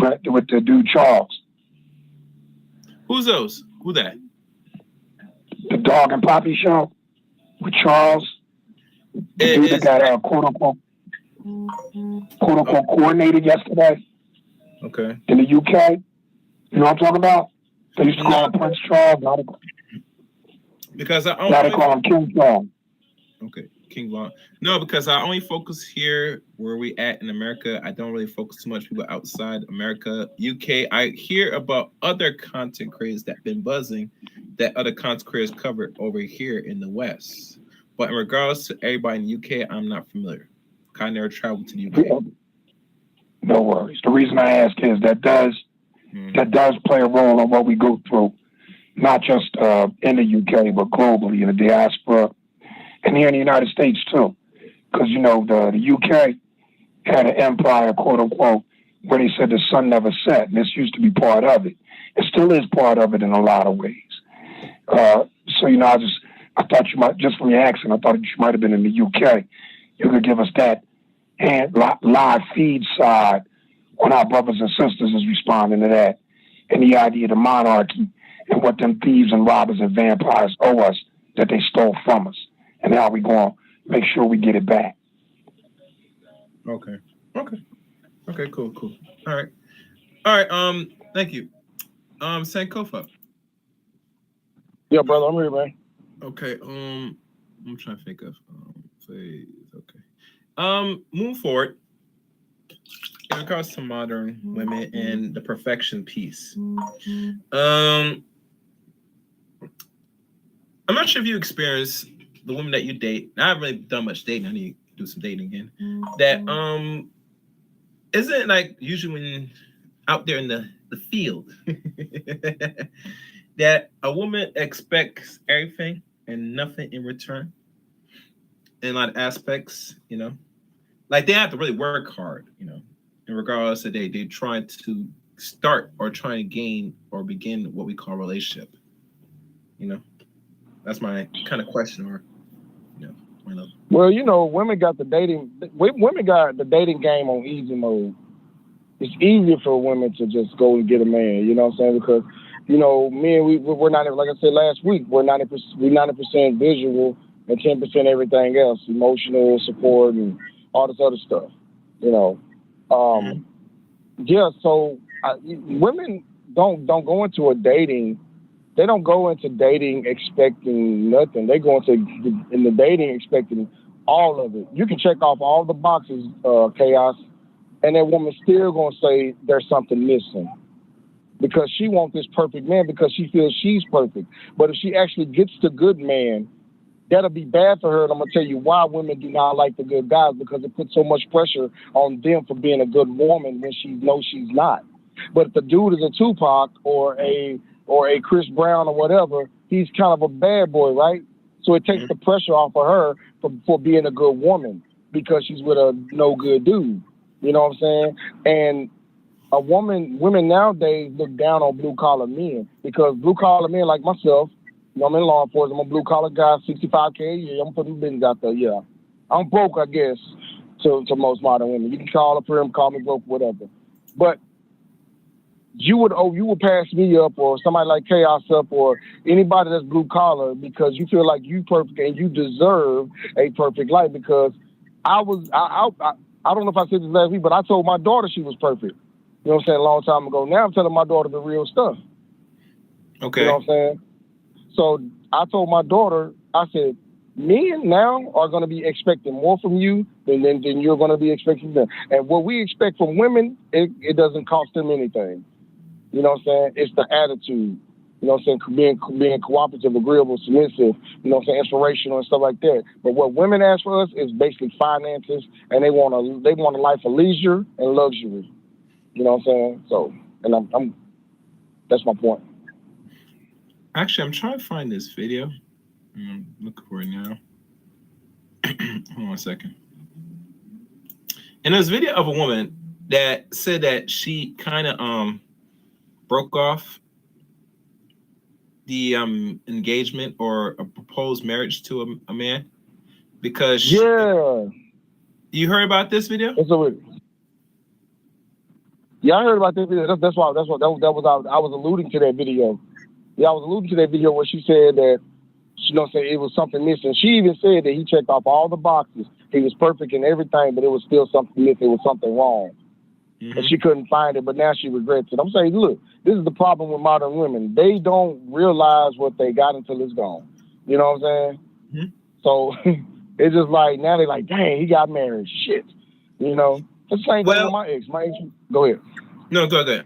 the dude Charles. Who's those? Who that? The Dog and Poppy show with Charles. The dude that got quote unquote coordinated yesterday. Okay. In the UK. You know what I'm talking about? They used to call him Prince Charles. Because now they call him King Charles. Okay, King Long. No, because I only focus here where we at in America. I don't really focus too much people outside America. UK, I hear about other content creators that been buzzing that other content creators covered over here in the West. But in regards to everybody in the UK, I'm not familiar. I never traveled to the UK. No worries. The reason I ask is that does play a role in what we go through, not just in the UK, but globally in the diaspora and here in the United States too. Because, you know, the UK had an empire, quote unquote, where they said the sun never set. And this used to be part of it. It still is part of it in a lot of ways. So, you know, I thought you might, just from your accent, I thought you might have been in the UK. You could give us that and live feed side on our brothers and sisters is responding to that, and the idea of the monarchy and what them thieves and robbers and vampires owe us that they stole from us, and how we going to make sure we get it back. Okay. Cool. All right. Thank you. Sankofa. Yeah, brother, I'm here, man. Okay. I'm trying to think of phase. Okay. Move forward. In regards to modern women and the perfection piece. I'm not sure if you experience the women that you date. I haven't really done much dating. I need to do some dating again. That isn't like usually when out there in the field that a woman expects everything and nothing in return in a lot of aspects, you know. Like they have to really work hard, you know, in regards to they trying to start or trying to gain or begin what we call a relationship. You know, that's my kind of question, or you know, my love. Well, you know, women got the dating game on easy mode. It's easier for women to just go and get a man. You know what I'm saying? Because you know, men we're not, like I said last week, we're 90% visual and 10% everything else, emotional support and all this other stuff. You know. Yeah, so women don't go into a dating. They don't go into dating expecting nothing. They go into the dating expecting all of it. You can check off all the boxes, Chaos, and that woman's still gonna say there's something missing because she wants this perfect man because she feels she's perfect. But if she actually gets the good man, that'll be bad for her, and I'm going to tell you why women do not like the good guys, because it puts so much pressure on them for being a good woman when she knows she's not. But if the dude is a Tupac or a Chris Brown or whatever, he's kind of a bad boy, right? So it takes the pressure off of her for being a good woman because she's with a no good dude. You know what I'm saying? And women nowadays look down on blue-collar men because blue-collar men like myself, you know, I'm in law enforcement. I'm a blue-collar guy, $65K a year. I'm putting business out there, yeah. I'm broke, I guess, to most modern women. You can call up here, call me broke, whatever. But you would pass me up or somebody like Chaos up or anybody that's blue-collar because you feel like you perfect and you deserve a perfect life because I don't know if I said this last week, but I told my daughter she was perfect. You know what I'm saying? A long time ago. Now I'm telling my daughter the real stuff. Okay. You know what I'm saying? So I told my daughter, I said, men now are going to be expecting more from you than you're going to be expecting them. And what we expect from women, it doesn't cost them anything. You know what I'm saying? It's the attitude. You know what I'm saying? Being cooperative, agreeable, submissive, you know what I'm saying? Inspirational and stuff like that. But what women ask for us is basically finances, and they want a life of leisure and luxury. You know what I'm saying? So, and I'm that's my point. Actually, I'm trying to find this video. I'm looking for it now. Hold on a second. And there's a video of a woman that said that she kind of broke off the engagement or a proposed marriage to a man because you heard about this video? Yeah, I heard about this video. That's why I was alluding to that video. Yeah, I was alluding to that video where she said that, you know, it was something missing. She even said that he checked off all the boxes. He was perfect in everything, but it was still something missing. It was something wrong. Mm-hmm. And she couldn't find it, but now she regrets it. I'm saying, look, this is the problem with modern women. They don't realize what they got until it's gone. You know what I'm saying? Mm-hmm. So it's just like, now they're like, dang, he got married. Shit. You know? It's the same thing with my ex. My ex, go ahead. No, go ahead.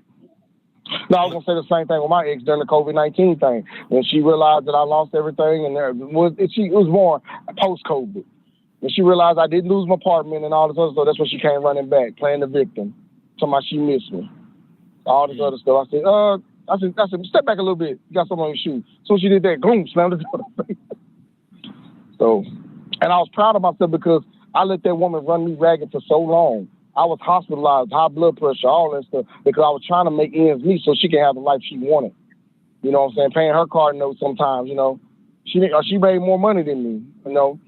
No, I was gonna say the same thing with my ex during the COVID-19 thing. When she realized that I lost everything, and it was more post-COVID. When she realized I didn't lose my apartment and all this other stuff, that's when she came running back, playing the victim, talking about she missed me, all this other stuff. I said, step back a little bit. You got something on your shoe. So she did that, boom, slammed the door. So, and I was proud of myself because I let that woman run me ragged for so long. I was hospitalized, high blood pressure, all that stuff, because I was trying to make ends meet so she could have the life she wanted. You know what I'm saying? Paying her car notes sometimes, you know. She made more money than me, you know.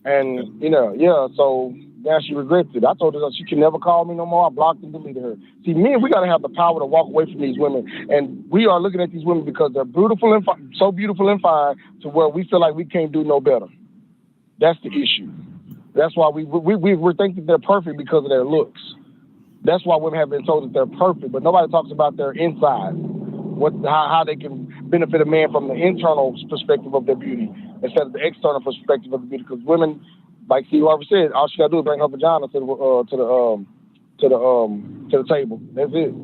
And, you know, yeah, so now she regrets it. I told her that she can never call me no more. I blocked and deleted her. See, men, we got to have the power to walk away from these women. And we are looking at these women because they're beautiful and so beautiful and fine to where we feel like we can't do no better. That's the issue. That's why we're thinking they're perfect because of their looks. That's why women have been told that they're perfect, but nobody talks about their inside, how they can benefit a man from the internal perspective of their beauty instead of the external perspective of the beauty. Because women, like Steve Harvey said, all she gotta do is bring her vagina to the table. That's it.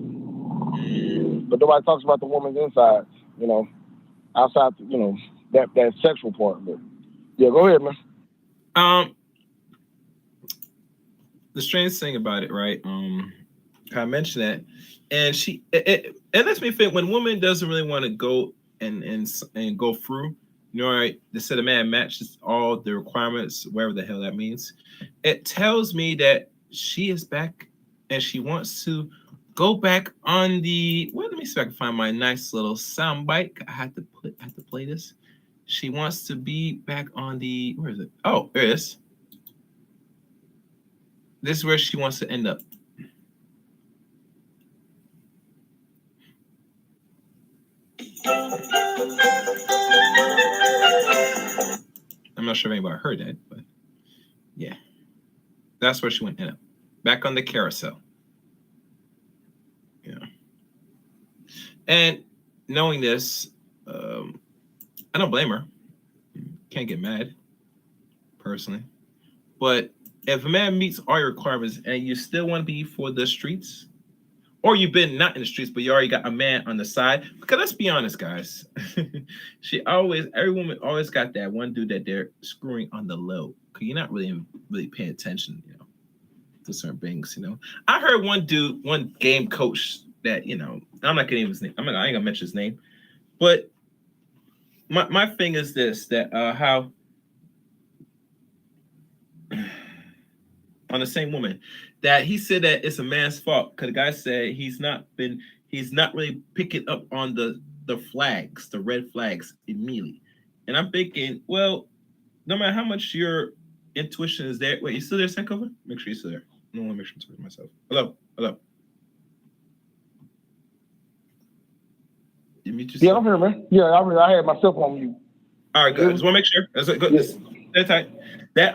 But nobody talks about the woman's inside, you know, outside, you know, that sexual part. But yeah, go ahead, man. The strange thing about it, right? I mentioned that, and it lets me think when a woman doesn't really want to go and go through, you know, right? They said a man matches all the requirements, whatever the hell that means. It tells me that she is back and she wants to go back on the. Well, let me see if I can find my nice little sound bite. I had to play this. She wants to be back on the. Where is it? Oh, there it is. This is where she wants to end up. I'm not sure if anybody heard that, but yeah. That's where she went end up. Back on the carousel. Yeah. And knowing this, I don't blame her. Can't get mad, personally. But if a man meets all your requirements and you still want to be for the streets, or you've been not in the streets, but you already got a man on the side, because let's be honest, guys, every woman always got that one dude that they're screwing on the low, because you're not really paying attention, you know, to certain things, you know. I heard one game coach that, you know, I'm not gonna name his name. I ain't gonna mention his name, but my thing is this: that how on the same woman, that he said that it's a man's fault because the guy said he's not really picking up on the flags, the red flags immediately. And I'm thinking, well, no matter how much your intuition is there. Wait, you still there, Sankofa? Make sure you're still there. I don't want to make sure I'm talking to myself. Hello. You mute yourself? Yeah, I'm here, man. Yeah, I had myself on mute. All right, good. Just want to make sure. That's good. Yes. That's tight. That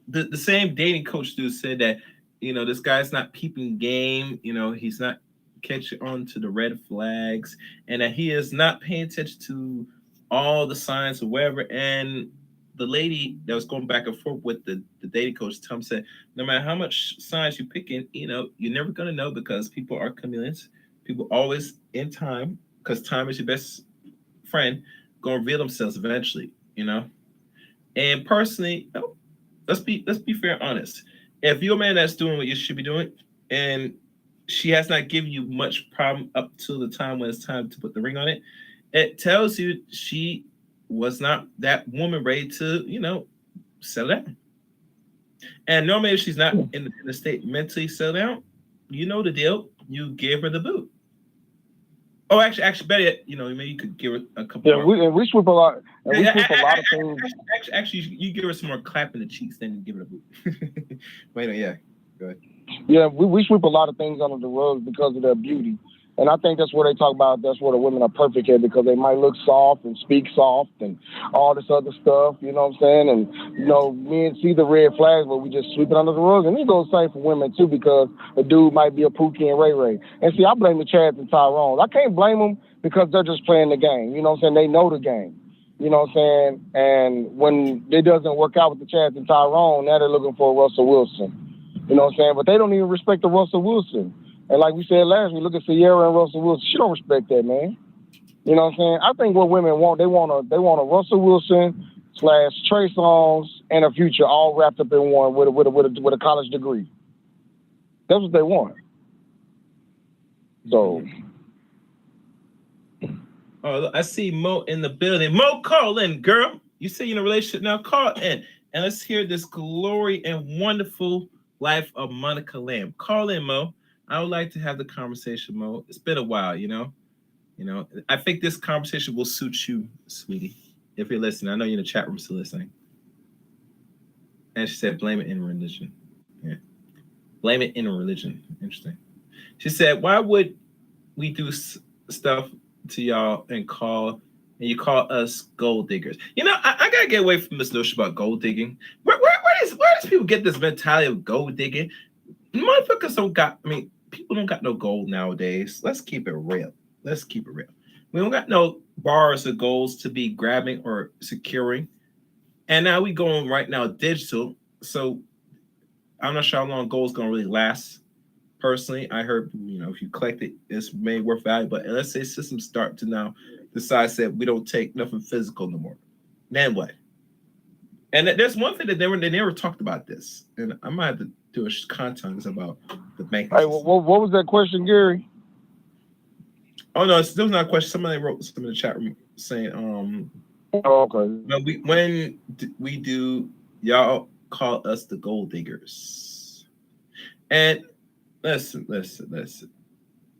the same dating coach dude said that, you know, this guy's not keeping game, you know, he's not catching on to the red flags, and that he is not paying attention to all the signs or whatever. And the lady that was going back and forth with the dating coach, Tom, said, no matter how much signs you picking, you know, you're never gonna know because people are chameleons. People always in time, because time is your best friend, gonna reveal themselves eventually, you know. And personally, let's be fair and honest. If you're a man that's doing what you should be doing, and she has not given you much problem up to the time when it's time to put the ring on it, it tells you she was not that woman ready to, you know, settle down. And normally if she's not in the state mentally settle down, you know the deal. You give her the boot. Oh, actually, better yet, you know, maybe you could give her a couple. Yeah, we sweep a lot. We sweep a lot of things. Actually, you give her some more clap in the cheeks, then you give her a boot. Wait, yeah, go ahead. Yeah, we sweep a lot of things under the rug because of their beauty. And I think that's where they talk about that's where the women are perfect at, because they might look soft and speak soft and all this other stuff, you know what I'm saying? And, you know, men see the red flags, but we just sweep it under the rug. And it goes the same for women, too, because a dude might be a Pookie and Ray Ray. And see, I blame the Chads and Tyrone. I can't blame them because they're just playing the game. You know what I'm saying? They know the game. You know what I'm saying? And when it doesn't work out with the Chads and Tyrone, now they're looking for Russell Wilson. You know what I'm saying? But they don't even respect the Russell Wilson. And like we said last week, look at Sierra and Russell Wilson. She don't respect that, man. You know what I'm saying? I think what women want, they want a Russell Wilson / Trey Songz and a Future all wrapped up in one with a college degree. That's what they want. So. Oh, I see Mo in the building. Mo, call in, girl. You say you're in a relationship now. Call in, and let's hear this glory and wonderful life of Monica Lamb. Call in, Mo. I would like to have the conversation, Mo. It's been a while, you know. I think this conversation will suit you, sweetie, if you're listening. I know you're in the chat room still listening. And she said, blame it in religion. Yeah. Blame it in religion. Interesting. She said, why would we do stuff to y'all and you call us gold diggers? You know, I gotta get away from this notion about gold digging. Where sometimes people get this mentality of gold digging. Motherfuckers don't got. I mean, people don't got no gold nowadays. Let's keep it real. We don't got no bars of golds to be grabbing or securing. And now we going right now digital. So I'm not sure how long gold's gonna really last. Personally, I heard, if you collect it, it's may worth value. But let's say systems start to now decide that we don't take nothing physical no more. Then what? And there's one thing that they never talked about this. And I might have to do a content about the banking. Hey, what was that question, Gary? Oh no, there was not a question. Somebody wrote something in the chat room saying, okay. When we do, y'all call us the gold diggers. And listen.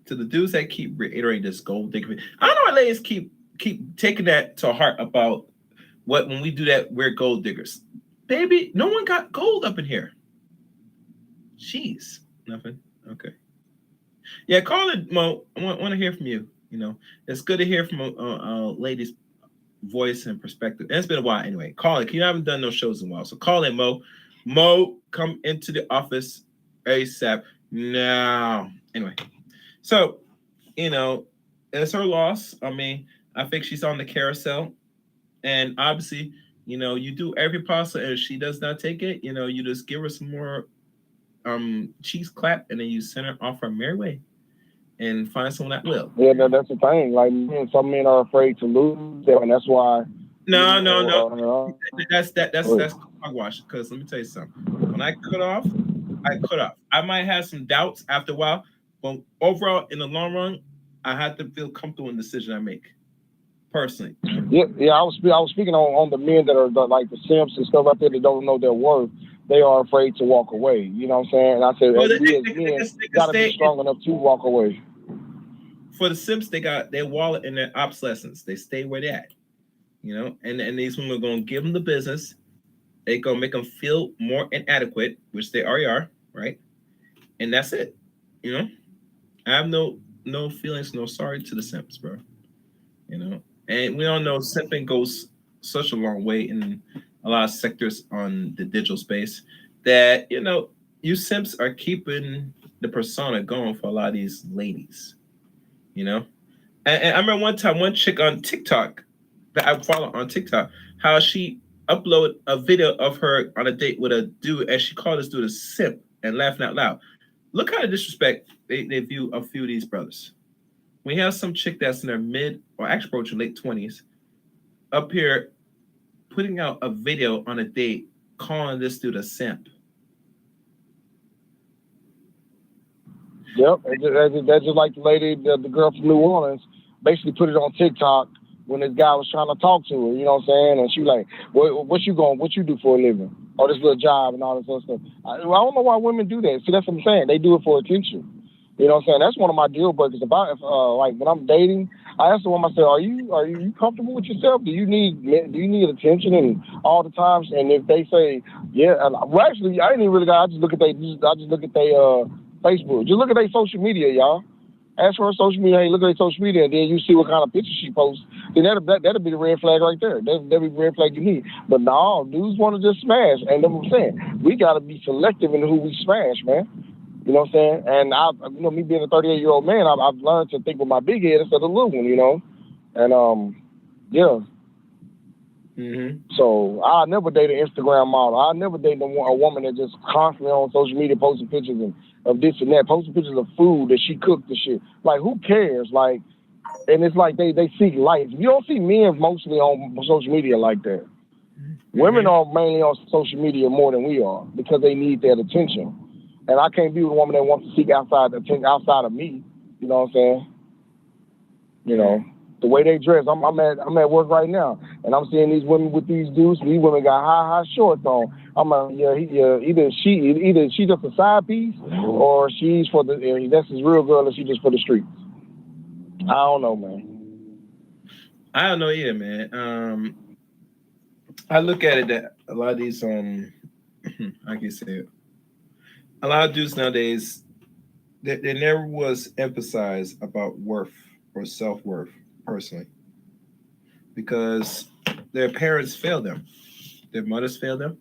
To the dudes that keep reiterating this gold digger, I don't know why ladies keep taking that to heart about when we do that, we're gold diggers. Baby, no one got gold up in here. Jeez, nothing. Okay. Yeah, call it, Mo. I want to hear from you. It's good to hear from a lady's voice and perspective. And it's been a while anyway. Call it. You haven't done no shows in a while. So call in, Mo. Mo, come into the office ASAP now. Anyway, so, it's her loss. I mean, I think she's on the carousel. And obviously, you do every possible. And if she does not take it, you just give her some more cheeks clap, and then you send her off her merry way and find someone that will. Yeah, that's the thing. Like, some men are afraid to lose them, and that's why. No. That's hogwash. Because let me tell you something. When I cut off. I might have some doubts after a while, but overall, in the long run, I have to feel comfortable in the decision I make. Personally. Yeah. I was speaking on the men that are like the simps and stuff out there that don't know their worth. They are afraid to walk away. You know what I'm saying? And I said, we as men gotta be strong enough to walk away. For the simps, they got their wallet and their obsolescence. They stay where they're at. And these women are gonna give them the business. They're gonna make them feel more inadequate, which they already are, right? And that's it. I have no feelings, no sorry to the simps, bro. And we all know simping goes such a long way in a lot of sectors on the digital space that, you simps are keeping the persona going for a lot of these ladies, And I remember one time, one chick on TikTok that I follow on TikTok, how she uploaded a video of her on a date with a dude, and she called this dude a simp and laughing out loud. Look how the disrespect they view a few of these brothers. We have some chick that's in their mid or actually approaching late 20s up here putting out a video on a date calling this dude a simp. Yep, that's just like the lady, the girl from New Orleans, basically put it on TikTok when this guy was trying to talk to her, you know what I'm saying? And she like, what you do for a living? Or this little job and all this other stuff. I don't know why women do that. See, that's what I'm saying. They do it for attention. You know what I'm saying? That's one of my deal breakers. If like when I'm dating, I ask the woman, I say, are you comfortable with yourself? Do you need attention and all the times? And if they say, yeah, well, actually, I ain't even really got. I just look at their Facebook. Just look at their social media, y'all. Ask for her social media. Hey, look at her social media, and then you see what kind of pictures she posts. Then that'll be the red flag right there. That'll be the red flag you need. But no, dudes want to just smash. And that's what I'm saying. We got to be selective in who we smash, man. You know what I'm saying? And me being a 38-year-old man, I've learned to think with my big head instead of the little one, And yeah. Mm-hmm. So I never date an Instagram model. I never date a woman that just constantly on social media posting pictures of this and that, posting pictures of food that she cooked and shit. Like, who cares? Like, and it's like they seek life. You don't see men mostly on social media like that. Mm-hmm. Women are mainly on social media more than we are because they need that attention. And I can't be with a woman that wants to seek outside of me. You know what I'm saying? The way they dress. I'm at work right now, and I'm seeing these women with these dudes. These women got high shorts on. I'm like, either she just a side piece, or she's for that's his real girl, and she just for the streets. I don't know, man. I don't know either, man. I look at it that a lot of these I can say it. A lot of dudes nowadays, there never was emphasized about worth or self-worth, personally, because their parents failed them, their mothers failed them,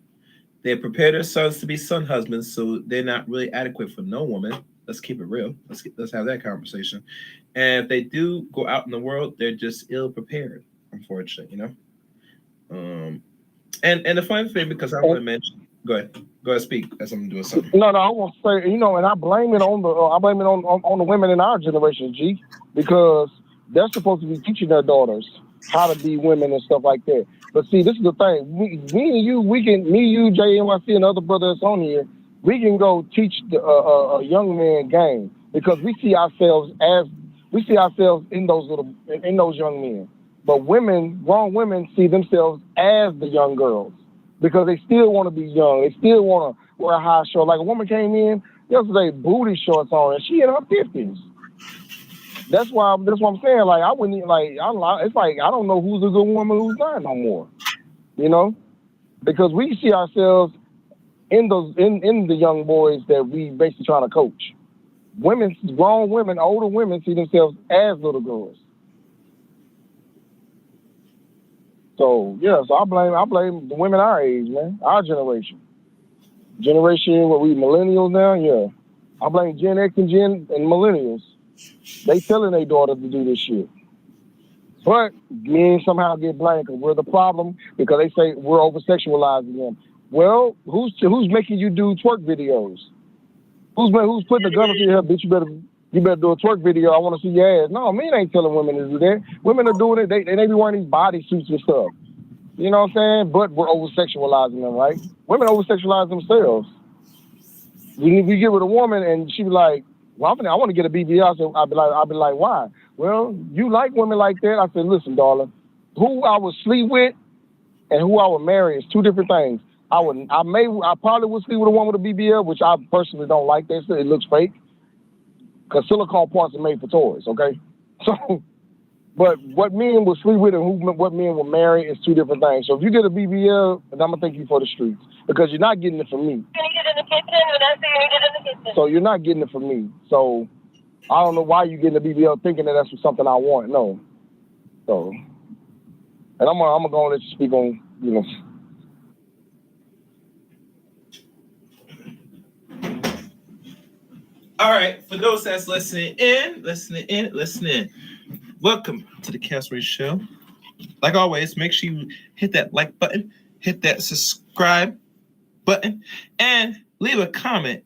They prepare their sons to be son husbands, so they're not really adequate for no woman. Let's keep it real. Let's have that conversation. And if they do go out in the world, they're just ill prepared, unfortunately, you know. And the funny thing, because I want to mention, go ahead, speak as I'm doing something. No, I want to say, you know, and I blame it on the women in our generation, G, because they're supposed to be teaching their daughters how to be women and stuff like that. But see, this is the thing. Me and you, JNYC, and other brothers on here, we can go teach a young man game because we see ourselves in those young men. But grown women see themselves as the young girls because they still want to be young. They still want to wear a high short. Like a woman came in yesterday, booty shorts on, and she in her 50s. That's what I'm saying. Like I wouldn't even, it's like I don't know who's a good woman, who's not no more. You know, because we see ourselves in the young boys that we basically trying to coach. Grown women, older women see themselves as little girls. So yeah, so I blame the women our age, man, our generation. What we millennials now, yeah. I blame Gen X and millennials. They telling their daughter to do this shit. But men somehow get blamed because we're the problem because they say we're over-sexualizing them. Well, who's making you do twerk videos? Who's putting the gun up to your head? Bitch, you better do a twerk video. I want to see your ass. No, men ain't telling women to do that. Women are doing it. They be wearing these body suits and stuff. You know what I'm saying? But we're over-sexualizing them, right? Women over-sexualize themselves. We get with a woman and she be like, well, I want to get a BBL. So I'll be like, why? Well, you like women like that. I said, listen, darling, who I would sleep with and who I would marry is two different things. I probably would sleep with a woman with a BBL, which I personally don't like. That it looks fake. Because silicone parts are made for toys, okay? So, but what men will sleep with and what men will marry is two different things. So if you get a BBL, then I'm going to thank you for the streets. Because you're not getting it from me. So you're not getting it from me. So I don't know why you're getting a BBL thinking that that's something I want. No. So, and I'm going to go and let you speak on, you know. All right, for those that's listening in, welcome to the Chaos Radio Show. Like always, make sure you hit that like button, hit that subscribe button, and leave a comment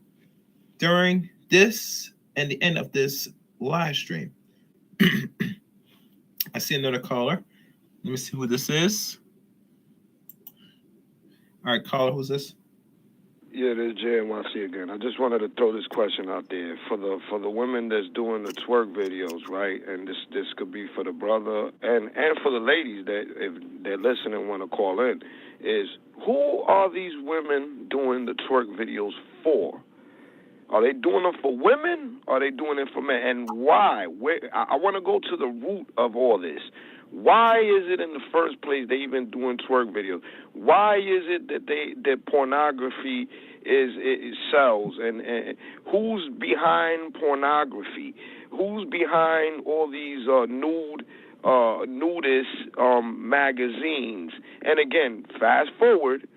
during this and the end of this live stream. I see another caller. Let me see who this is. All right, caller, who's this? Yeah, this is JNYC again. I just wanted to throw this question out there for the women that's doing the twerk videos, right? And this could be for the brother and for the ladies that if they're listening and want to call in, is who are these women doing the twerk videos for? Are they doing them for women? Or are they doing it for men? And why? I want to go to the root of all this. Why is it in the first place they even doing twerk videos? Why is it that pornography it sells? And who's behind pornography? Who's behind all these nudist magazines? And again, fast forward,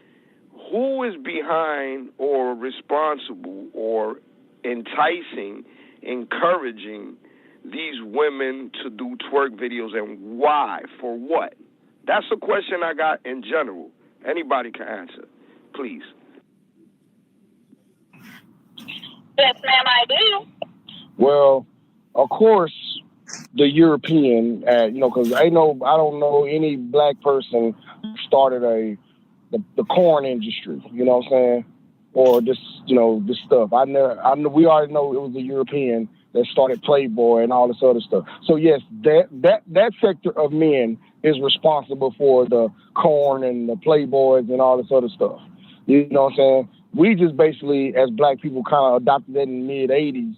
who is behind or responsible or enticing, encouraging these women to do twerk videos, and why? For what? That's a question I got in general. Anybody can answer, please. Yes, ma'am, I do. Well, of course, the European, because I don't know any black person who started the corn industry. You know what I'm saying? Or this stuff. We already know it was a European that started Playboy and all this other stuff. So yes, that sector of men is responsible for the corn and the Playboys and all this other stuff. You know what I'm saying? We just basically, as black people, kind of adopted that in the mid-'80s,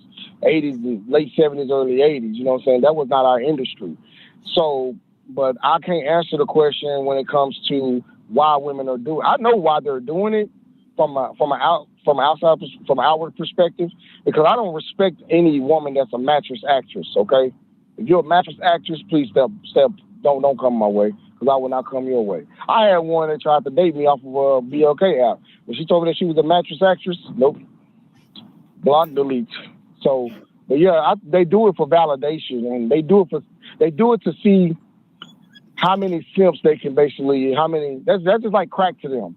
late 70s, early 80s. You know what I'm saying? That was not our industry. So, but I can't answer the question when it comes to why women are doing it. I know why they're doing it from an outward perspective, because I don't respect any woman that's a mattress actress. Okay, if you're a mattress actress, please don't come my way, because because I will not come your way. I had one that tried to date me off of a BLK app. When she told me that she was a mattress actress, nope. Block, delete. So, but yeah, they do it for validation, and they do it to see how many simps they can basically, that's just like crack to them.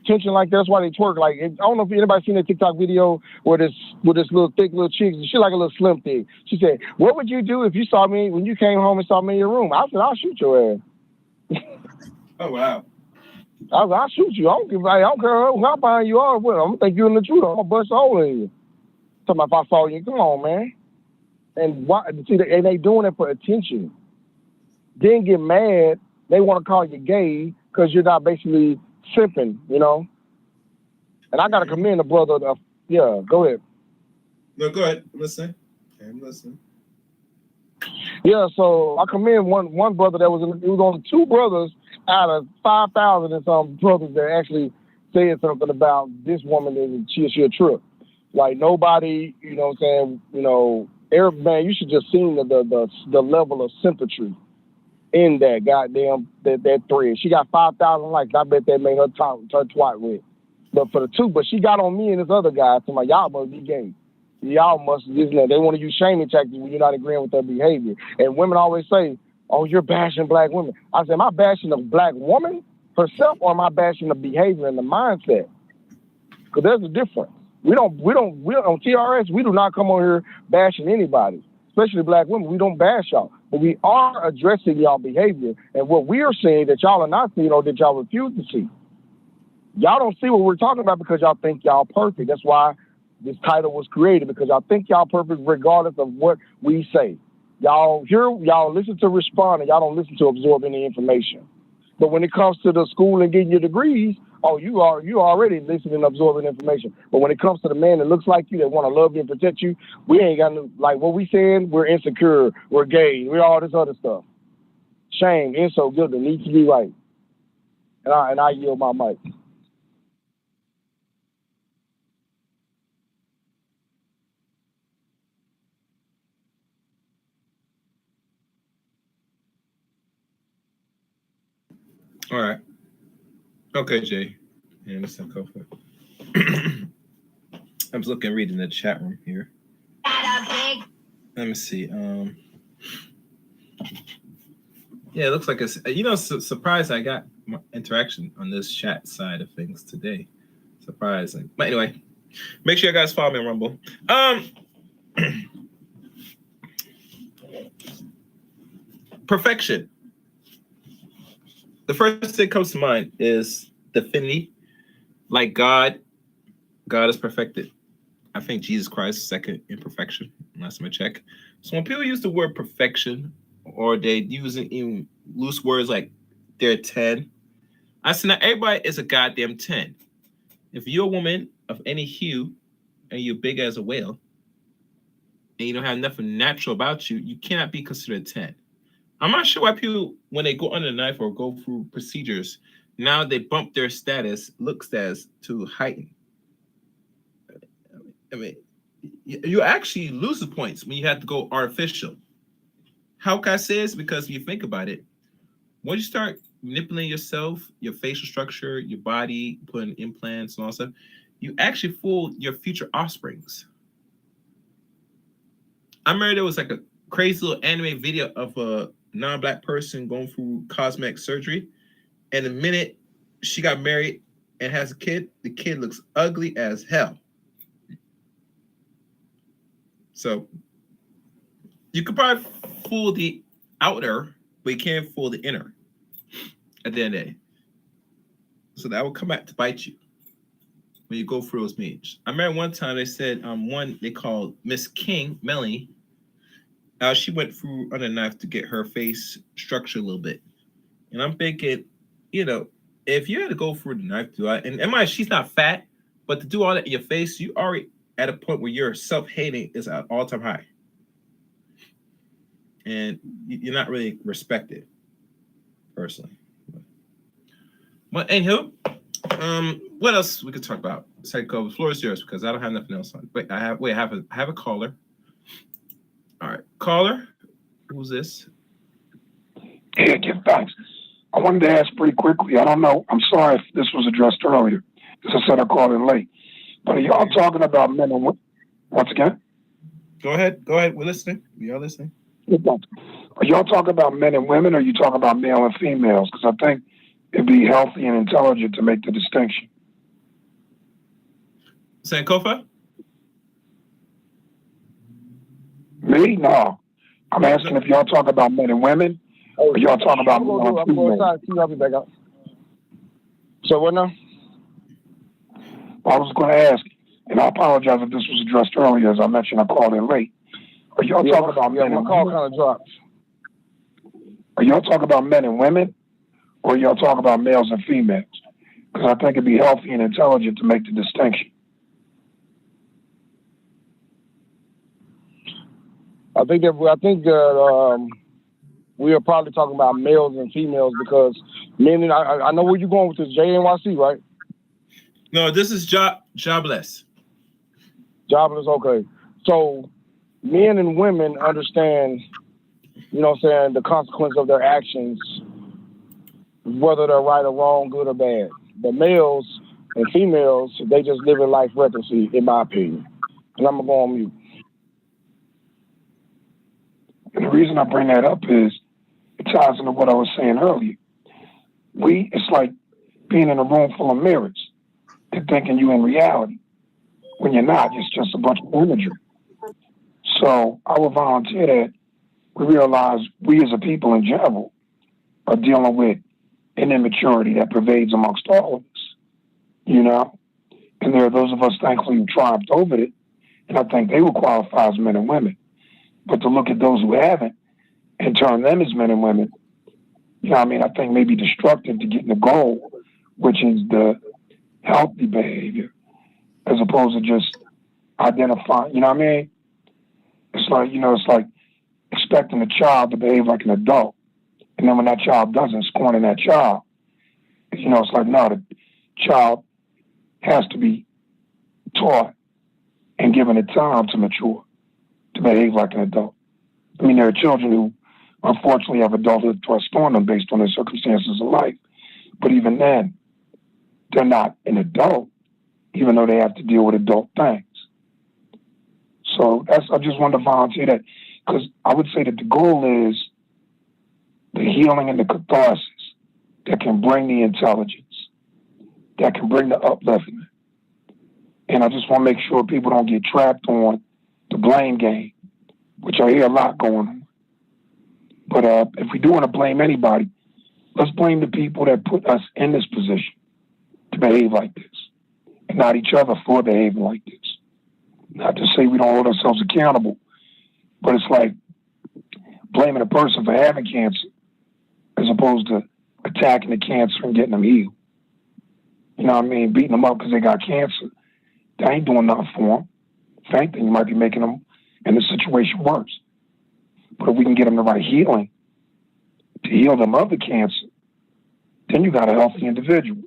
Tension like that's why they twerk. Like, I don't know if anybody seen that TikTok video where this little thick little chick, she like a little slim thing. She said, "What would you do if you saw me when you came home and saw me in your room?" I said, "I'll shoot your ass." Oh wow. I was, "I'll shoot you. I don't care how behind you are. What? I'm gonna think you're in the truth. I'm gonna bust a hole in you." Talking about if I saw you, come on, man. And why? See, and they doing it for attention. Then get mad. They want to call you gay because you're not basically simping, you know. And I gotta commend the brother. Yeah, go ahead. No, go ahead. Listen. I'm listening. Yeah, so I commend one brother that was only 2 brothers out of 5,000 and some brothers that actually said something about this woman and she a trip. Like nobody, you know what I'm saying, you know, Arab man, you should just seen the level of sympathy in that goddamn that thread. She got 5,000 likes. I bet that made her twat red. But for the 2, but she got on me and this other guy. So my y'all must be gay. Y'all must, isn't it? They want to use shaming tactics when you're not agreeing with their behavior. And women always say, "Oh, you're bashing black women." I said, "Am I bashing the black woman herself, or am I bashing the behavior and the mindset?" Because there's a difference. We don't on TRS. We do not come on here bashing anybody, especially black women. We don't bash y'all. But we are addressing y'all behavior and what we are seeing that y'all are not seeing or that y'all refuse to see. Y'all don't see what we're talking about because y'all think y'all perfect. That's why this title was created, because y'all think y'all perfect regardless of what we say. Y'all listen to respond, and y'all don't listen to absorb any information. But when it comes to the school and getting your degrees, you already listening and absorbing information. But when it comes to the man that looks like you, that want to love you and protect you, we ain't got no, like what we saying, we're insecure, we're gay, we're all this other stuff. Shame, insult, guilt, that needs to be right. And I yield my mic. All right. Okay, Jay. Yeah, let's go for it. I was reading the chat room here. Let me see. Yeah, it looks like it's, surprised I got more interaction on this chat side of things today. Surprising. But anyway, make sure you guys follow me on Rumble. Perfection. The first thing that comes to mind is divinity. Like God is perfected. I think Jesus Christ is second in perfection. Last time I check. So when people use the word perfection, or they use even loose words like they're 10, I said, now everybody is a goddamn 10. If you're a woman of any hue and you're big as a whale and you don't have nothing natural about you, you cannot be considered 10. I'm not sure why people, when they go under the knife or go through procedures, now they bump their look status to heighten. I mean, you actually lose the points when you have to go artificial. How can I say this? Because if you think about it, once you start manipulating yourself, your facial structure, your body, putting implants and all that stuff, you actually fool your future offsprings. I remember there was like a crazy little anime video of a non-black person going through cosmetic surgery, and the minute she got married and has a kid, the kid looks ugly as hell. So you could probably fool the outer, but you can't fool the inner at the end of the day. So that will come back to bite you when you go through those meetings. I remember one time they said one they called Miss King, Melanie. She went through under the knife to get her face structured a little bit. And I'm thinking, if you had to go through the knife to do that, and she's not fat, but to do all that in your face, you already at a point where your self-hating is at all-time high. And you're not really respected, personally. But anywho, what else we could talk about? Psycho, the floor is yours because I don't have nothing else on. I have a caller. All right, caller, who's this? Yeah, give thanks. I wanted to ask pretty quickly. I don't know. I'm sorry if this was addressed earlier. As I said, I called in late. But are y'all talking about men and women? Once again? Go ahead. Go ahead. We're listening. We are listening. Are y'all talking about men and women, or are you talking about male and females? Because I think it'd be healthy and intelligent to make the distinction. Sankofa? Me? No. I'm asking if y'all talk about men and women, or y'all talking about male and females. I'll be back up. So what now? I was going to ask, and I apologize if this was addressed earlier. As I mentioned, I called in late. Are y'all talking about men and call women? kind of dropped. Are y'all talking about men and women, or y'all talking about males and females? Because I think it'd be healthy and intelligent to make the distinction. I think that we are probably talking about males and females because men. I know where you're going with this. JNYC, right? No, this is jobless. Jobless, okay. So men and women understand, you know what I'm saying, the consequence of their actions, whether they're right or wrong, good or bad. The males and females, they just live in life recklessly, in my opinion. And I'm going to go on mute. And the reason I bring that up is it ties into what I was saying earlier. It's like being in a room full of mirrors and thinking you're in reality when you're not. It's just a bunch of imagery. So I would volunteer that we realize we as a people in general are dealing with an immaturity that pervades amongst all of us, you know? And there are those of us, thankfully, who triumphed over it, and I think they would qualify as men and women. But to look at those who haven't and turn them as men and women, you know what I mean, I think may be destructive to getting the goal, which is the healthy behavior, as opposed to just identifying, you know what I mean? It's like expecting a child to behave like an adult. And then when that child doesn't, scorning that child. You know, it's like, no, the child has to be taught and given the time to mature, to behave like an adult. I mean, there are children who unfortunately have adulthood thrust on them based on their circumstances of life. But even then, they're not an adult, even though they have to deal with adult things. So I just wanted to volunteer that, because I would say that the goal is the healing and the catharsis that can bring the intelligence, that can bring the upliftment. And I just want to make sure people don't get trapped on the blame game, which I hear a lot going on. But if we do want to blame anybody, let's blame the people that put us in this position to behave like this, and not each other for behaving like this. Not to say we don't hold ourselves accountable, but it's like blaming a person for having cancer as opposed to attacking the cancer and getting them healed. You know what I mean? Beating them up because they got cancer. That ain't doing nothing for them. If anything, you might be making them in the situation worse. But if we can get them the right healing to heal them of the cancer, then you got a healthy individual.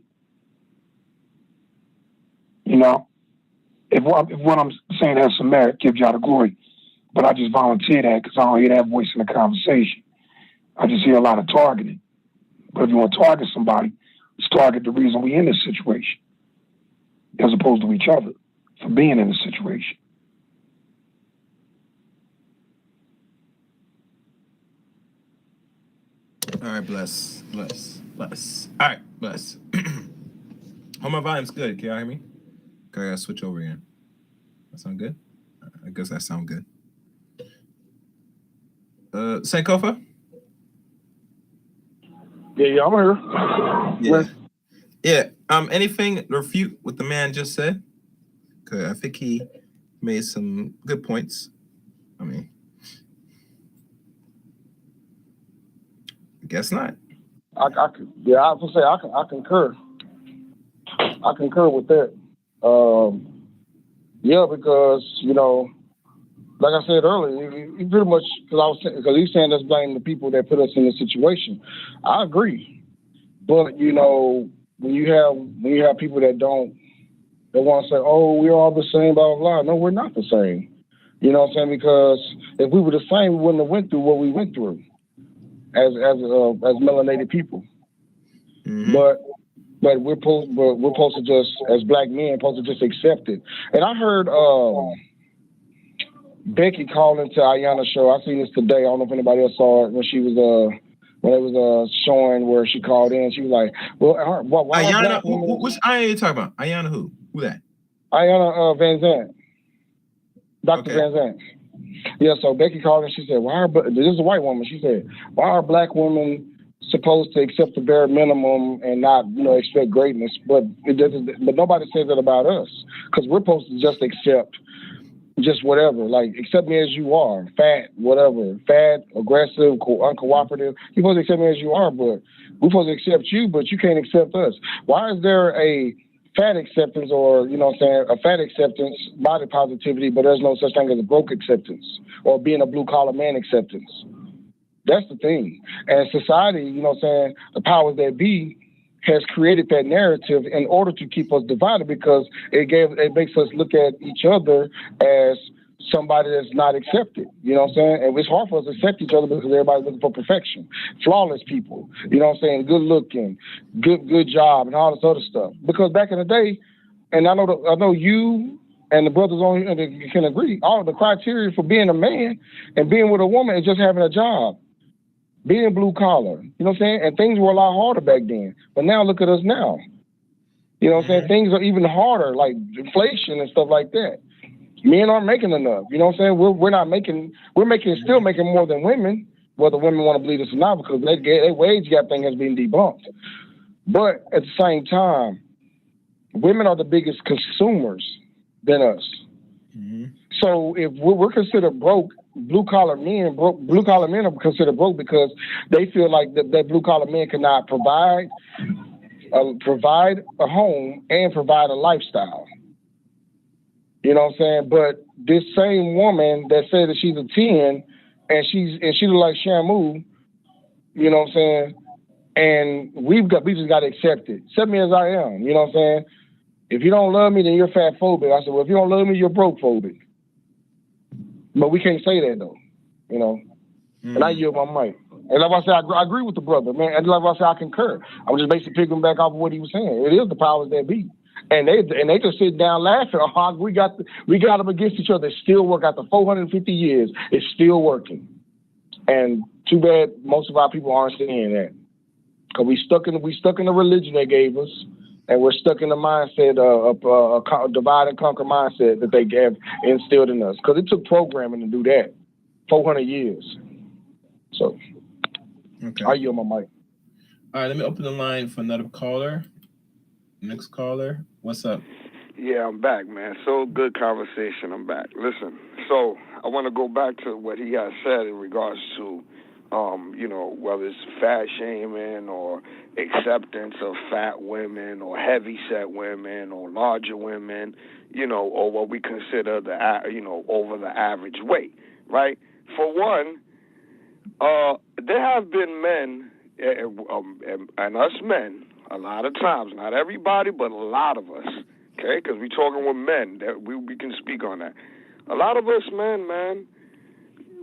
You know? If what I'm saying has some merit, give y'all the glory. But I just volunteer that because I don't hear that voice in the conversation. I just hear a lot of targeting. But if you want to target somebody, let's target the reason we're in this situation, as opposed to each other for being in the situation. All right, bless. All right, bless. Oh, my volume's good. Can y'all hear me? Okay, I gotta switch over again. That sound good? I guess that sound good. Sankofa? Yeah, I'm here. Yeah. Anything to refute what the man just said? Cause I think he made some good points. I mean, I guess not. I have to say I concur. I concur with that. Yeah, because like I said earlier, he pretty much because he's saying let's blame the people that put us in this situation. I agree, but when you have people that want to say, oh, we're all the same, blah blah blah. No, we're not the same. You know what I'm saying? Because if we were the same, we wouldn't have went through what we went through as melanated people. but we're supposed to just, as black men, supposed to just accept it. And I heard Becky calling to Ayanna's show. I seen this today. I don't know if anybody else saw it when she was when it was showing where she called in. She was like, "Well, why Ayanna? Which Ayanna you talking about? Ayanna who? Who that? Ayanna Van Zandt, Dr. Okay. Van Zandt." Yeah. So Becky called and she said, "Why are this is a white woman?" She said, "Why are black women supposed to accept the bare minimum and not, expect greatness?" But nobody says that about us, because we're supposed to just accept just whatever, like accept me as you are, fat, whatever, fat, aggressive, uncooperative. You're supposed to accept me as you are, but we're supposed to accept you, but you can't accept us. Why is there a fat acceptance, or a fat acceptance, body positivity, but there's no such thing as a broke acceptance or being a blue collar man acceptance? That's the thing. And society, the powers that be has created that narrative in order to keep us divided, because it makes us look at each other as somebody that's not accepted. You know what I'm saying? And it's hard for us to accept each other because everybody's looking for perfection. Flawless people, good looking, good job, and all this other stuff. Because back in the day, and I know you and the brothers on here can agree, all the criteria for being a man and being with a woman is just having a job, being blue collar, and things were a lot harder back then. But now look at us now. Things are even harder, like inflation and stuff like that. Men aren't making enough. We're still making more than women, whether women want to believe this or not, because that wage gap thing has been debunked. But at the same time, women are the biggest consumers than us. So if we're considered broke, blue collar men are considered broke because they feel like that blue collar men cannot provide a home and provide a lifestyle. You know what I'm saying? But this same woman that said that she's a 10 and she look like Shamu, you know what I'm saying? And we just got to accept it. Accept me as I am. You know what I'm saying? If you don't love me, then you're fat phobic. I said, well, if you don't love me, you're broke phobic. But we can't say that though, And I yield my mic. And like I said, I agree with the brother, man. And like I said, I concur. I'm just basically picking back off of what he was saying. It is the powers that be. And they just sit down laughing. Oh, we got them against each other. It still work after 450 years. It's still working. And too bad most of our people aren't seeing that. Because we stuck in the religion they gave us, and we're stuck in the mindset of divide and conquer mindset that they have instilled in us. Because it took programming to do that, 400 years. So, I yield my mic. All right, let me open the line for another caller. Next caller, what's up? Yeah, I'm back, man. So good conversation. I'm back. Listen, so I want to go back to what he has said in regards to, whether it's fat shaming or acceptance of fat women or heavy set women or larger women, or what we consider over the average weight, right? For one, there have been men and us men, a lot of times, not everybody, but a lot of us, okay? Because we're talking with men, that we can speak on that. A lot of us men, man,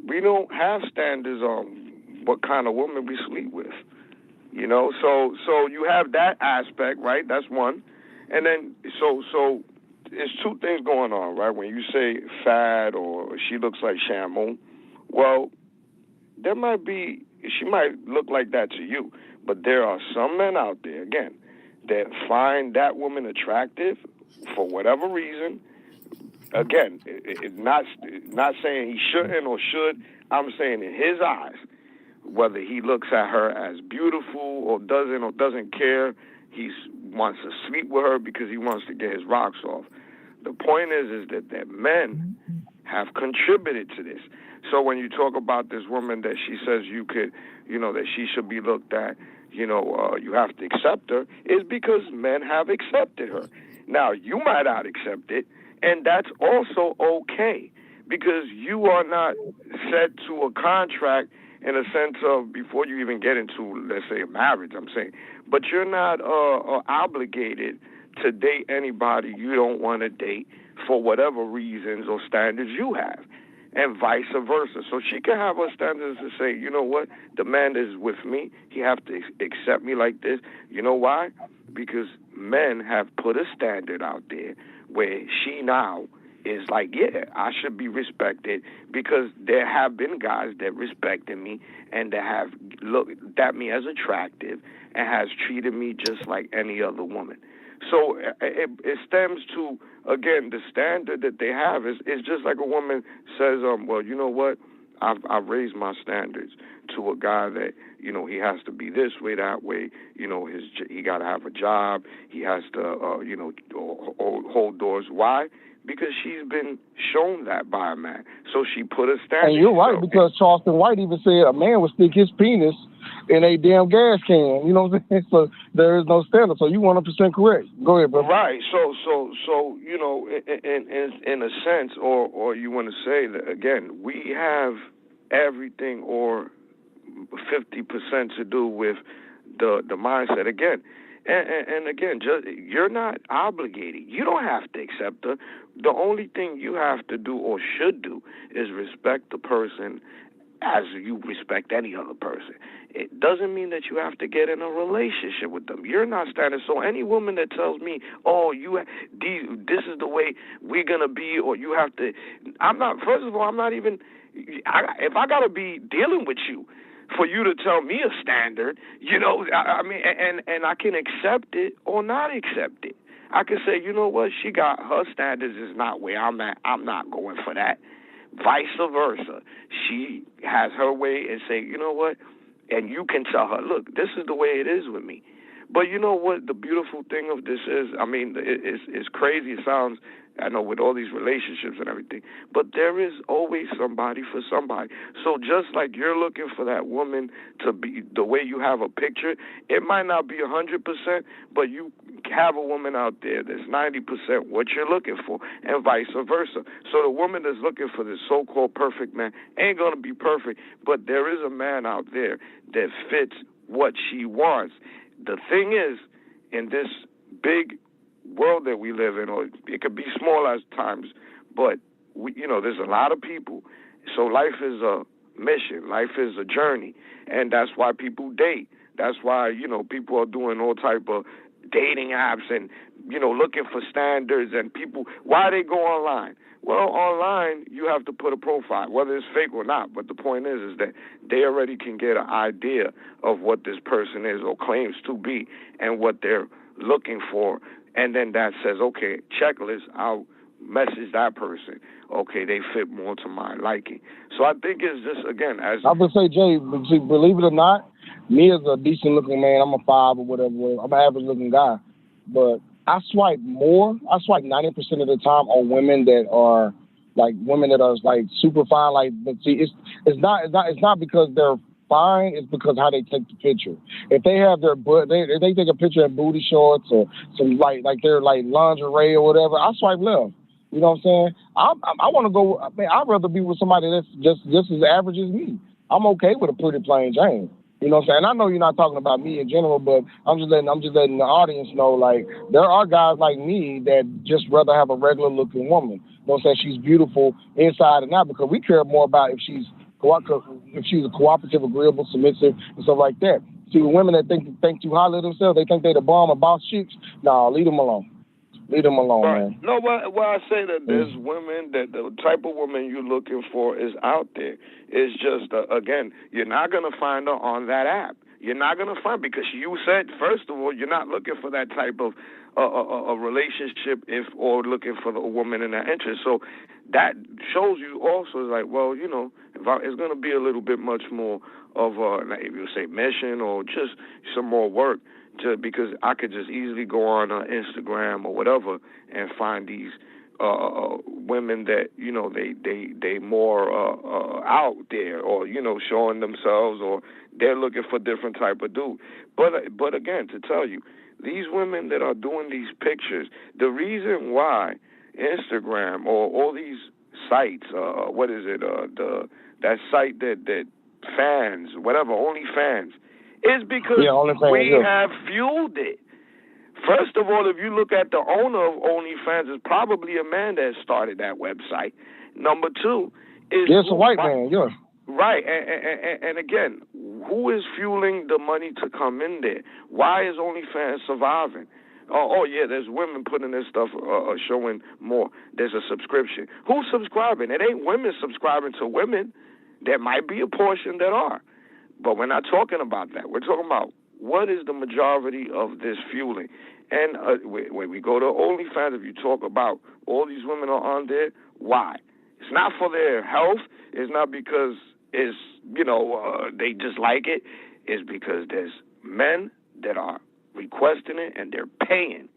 we don't have standards on what kind of woman we sleep with, So you have that aspect, right? That's one, and then so it's two things going on, right? When you say fat or she looks like Shamu, well, she might look like that to you. But there are some men out there, again, that find that woman attractive for whatever reason. Again, not saying he shouldn't or should. I'm saying in his eyes, whether he looks at her as beautiful or doesn't care, he wants to sleep with her because he wants to get his rocks off. The point is that men have contributed to this. So when you talk about this woman that she says you could, that she should be looked at, you have to accept her, is because men have accepted her. Now, you might not accept it, and that's also okay, because you are not set to a contract in a sense of before you even get into, let's say, a marriage, I'm saying. But you're not obligated to date anybody you don't want to date for whatever reasons or standards you have. and vice versa. So she can have her standards to say, you know what, the man is with me. He have to accept me like this. You know why? Because men have put a standard out there where she now is like, yeah, I should be respected, because there have been guys that respected me and that have looked at me as attractive and has treated me just like any other woman. So it stems to, again, the standard that they have is just like a woman says, well, you know what, I've raised my standards to a guy that, you know, he has to be this way, that way, you know, he got to have a job, he has to, you know, hold doors. Why? Because she's been shown that by a man. So she put a standard. And you're right, because Charleston White even said a man would stick his penis in a damn gas can. You know what I'm saying? So there is no standard. So you 100% correct. Go ahead, bro. Right. So you know, in a sense, or you want to say that again, we have everything or 50% to do with the mindset. Again. And again, just, you're not obligated. You don't have to accept her. The only thing you have to do or should do is respect the person as you respect any other person. It doesn't mean that you have to get in a relationship with them. You're not standing. So any woman that tells me, oh, this is the way we're going to be, or you have to, I'm not, first of all, I'm not even, if I got to be dealing with you, for you to tell me a standard, you know, I mean, and I can accept it or not accept it. I can say, you know what, she got her standards is not where I'm at. I'm not going for that. Vice versa. She has her way and say, you know what, and you can tell her, look, this is the way it is with me. But you know what the beautiful thing of this is? I mean, it's crazy. It sounds, I know, with all these relationships and everything, but there is always somebody for somebody. So just like you're looking for that woman to be the way you have a picture, it might not be 100%, but you have a woman out there that's 90% what you're looking for, and vice versa. So the woman that's looking for this so-called perfect man ain't going to be perfect, but there is a man out there that fits what she wants. The thing is, in this big world that we live in, or it could be small at times, but you know, there's a lot of people. So life is a mission. Life is a journey, and that's why people date. That's why, you know, people are doing all type of dating apps and, you know, looking for standards, and people, why they go online? Well, online, you have to put a profile, whether it's fake or not. But the point is that they already can get an idea of what this person is or claims to be and what they're looking for. And then that says, okay, checklist, I'll message that person. Okay, they fit more to my liking. So I think it's just, again, as I would say, Jay, believe it or not, me as a decent-looking man, I'm a 5 or whatever, I'm an average-looking guy, but I swipe 90% of the time on women that are like super fine. Like, but see, it's not because they're fine. It's because how they take the picture. If they have their butt, they take a picture in booty shorts or some like their like lingerie or whatever, I swipe left. You know what I'm saying? I want to go. I mean, I'd rather be with somebody that's just as average as me. I'm okay with a pretty plain Jane. You know what I'm saying? I know you're not talking about me in general, but I'm just letting the audience know, like, there are guys like me that just rather have a regular looking woman. You know what I'm saying? She's beautiful inside and out, because we care more about if she's a cooperative, agreeable, submissive, and stuff like that. See, women that think too highly of themselves, they think they the bomb or boss chicks. Nah, leave them alone. Leave them alone, right, man. No, why I say that there's women, that the type of woman you're looking for is out there. It's just, again, you're not going to find her on that app. You're not going to find, because you said, first of all, you're not looking for that type of a relationship or looking for a woman in that interest. So that shows you also, like, well, you know, it's going to be a little bit much more of a, like, if you say mission or just some more work. Because I could just easily go on Instagram or whatever and find these women that, you know, they more out there, or, you know, showing themselves, or they're looking for different type of dude. But again, to tell you, these women that are doing these pictures, the reason why Instagram or all these sites, that site that fans, whatever, OnlyFans, is because we have fueled it. First of all, if you look at the owner of OnlyFans, it's probably a man that started that website. Number two, is it's a white man, yeah. Right, and again, who is fueling the money to come in there? Why is OnlyFans surviving? Oh yeah, there's women putting this stuff, showing more. There's a subscription. Who's subscribing? It ain't women subscribing to women. There might be a portion that are, but we're not talking about that. We're talking about what is the majority of this fueling. And when we go to OnlyFans, if you talk about all these women are on there, why? It's not for their health. It's not because it's, they just like it. It's because there's men that are requesting it and they're paying.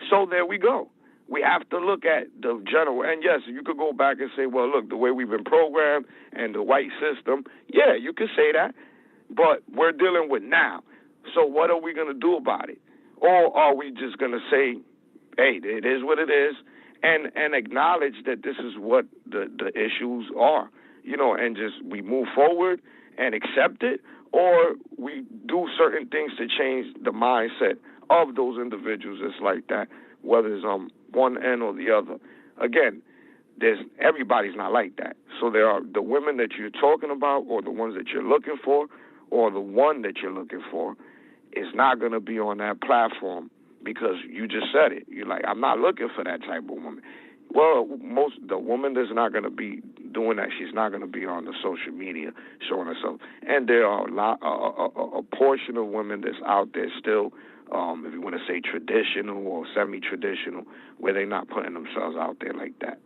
So there we go. We have to look at the general. And yes, you could go back and say, well, look, the way we've been programmed and the white system, yeah, you could say that. But we're dealing with now. So what are we going to do about it? Or are we just going to say, hey, it is what it is, and acknowledge that this is what the issues are, and just we move forward and accept it, or we do certain things to change the mindset of those individuals. It's like that, whether it's on one end or the other. Again, everybody's not like that. So there are the women that you're talking about, or the ones that you're looking for, or the one that you're looking for is not going to be on that platform because you just said it. You're like, I'm not looking for that type of woman. Well, the woman that's not going to be doing that, she's not going to be on the social media showing herself. And there are a portion of women that's out there still, if you want to say traditional or semi-traditional, where they're not putting themselves out there like that,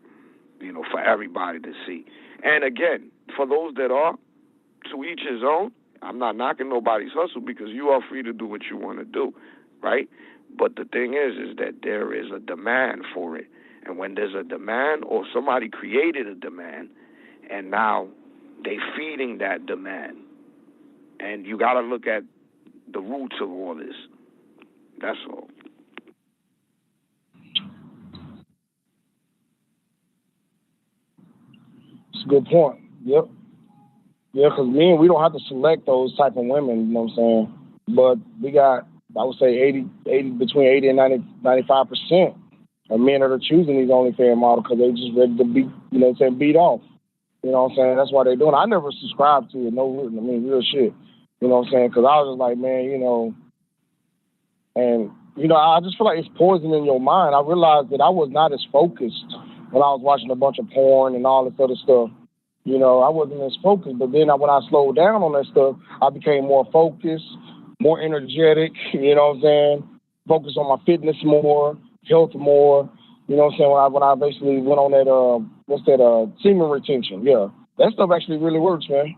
for everybody to see. And again, for those that are, to each his own. I'm not knocking nobody's hustle because you are free to do what you want to do, right? But the thing is that there is a demand for it. And when there's a demand, or somebody created a demand, and now they feeding that demand, and you got to look at the roots of all this. That's all. It's a good point. Yep. Yeah, because we don't have to select those type of women, you know what I'm saying? But we got, I would say, between 80 and 95% of men that are choosing these OnlyFans models because they just ready to be, beat off. You know what I'm saying? That's why they're doing it. I never subscribed to it, real shit. You know what I'm saying? Because I was just like, man, and, I just feel like it's poison in your mind. I realized that I was not as focused when I was watching a bunch of porn and all this other stuff. I wasn't as focused, but then when I slowed down on that stuff, I became more focused, more energetic, you know what I'm saying? Focused on my fitness more, health more, you know what I'm saying? When I basically went on that, semen retention, yeah. That stuff actually really works, man.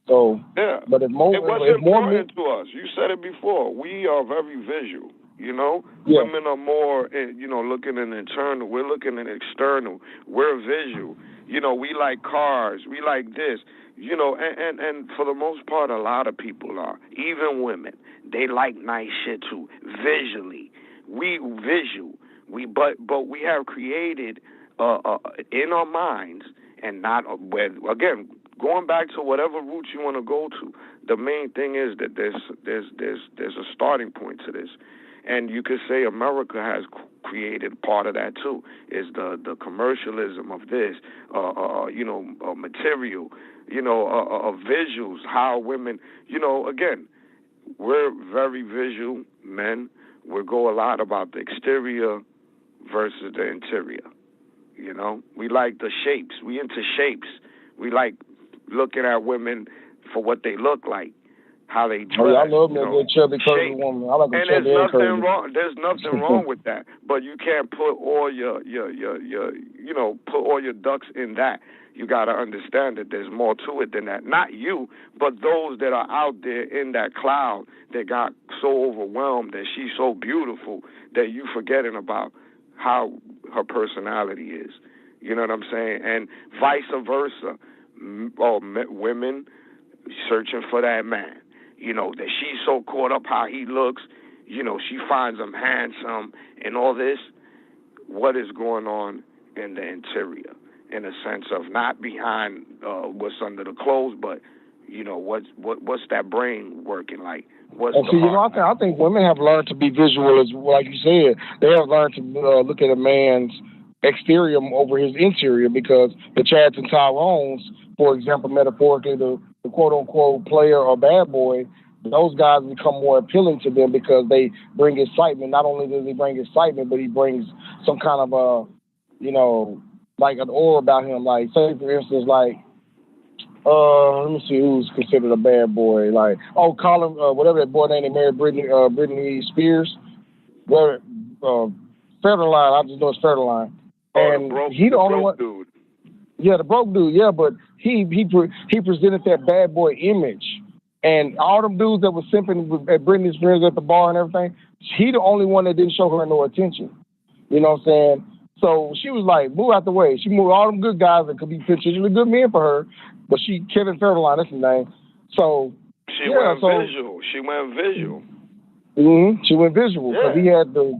So, yeah. But it's more important to us. You said it before. We are very visual. Yeah. Women are more, looking in internal. We're looking in external. We're visual. We like cars. We like this. And for the most part, a lot of people are. Even women, they like nice shit too. Visually, we visual. But we have created in our minds, and not where again. Going back to whatever route you want to go to, the main thing is that there's a starting point to this. And you could say America has created part of that too. Is the commercialism of this, material, visuals. How women, again, we're very visual men. We go a lot about the exterior versus the interior. We like the shapes. We into shapes. We like looking at women for what they look like. How they dress. I love me a good chubby curvy woman. I like a chubby and curvy. There's nothing wrong with that. But you can't put all your put all your ducks in that. You got to understand that there's more to it than that. Not you, but those that are out there in that cloud that got so overwhelmed that she's so beautiful that you forgetting about how her personality is. You know what I'm saying? And vice versa. Women searching for that man. That she's so caught up how he looks, she finds him handsome and all this. What is going on in the interior, in a sense of not behind what's under the clothes, but, what's that brain working like? I think women have learned to be visual, as like you said. They have learned to look at a man's exterior over his interior, because the Chads and Tyrones, for example, metaphorically, the quote unquote player or bad boy, those guys become more appealing to them because they bring excitement. Not only does he bring excitement, but he brings some kind of like an aura about him. Like, say for instance, like, let me see who's considered a bad boy. Like, Colin, whatever that boy name they married Britney Spears. Well, Federline, I just know it's Federline. And he the only one. Dude. Yeah, the broke dude. Yeah, but he presented that bad boy image, and all them dudes that was simping at Britney Spears at the bar and everything, he the only one that didn't show her no attention. You know what I'm saying? So she was like, move out the way. She moved all them good guys that could be potentially good men for her, but Kevin Federline, that's his name. So she went visual. She went visual. She went visual because he had the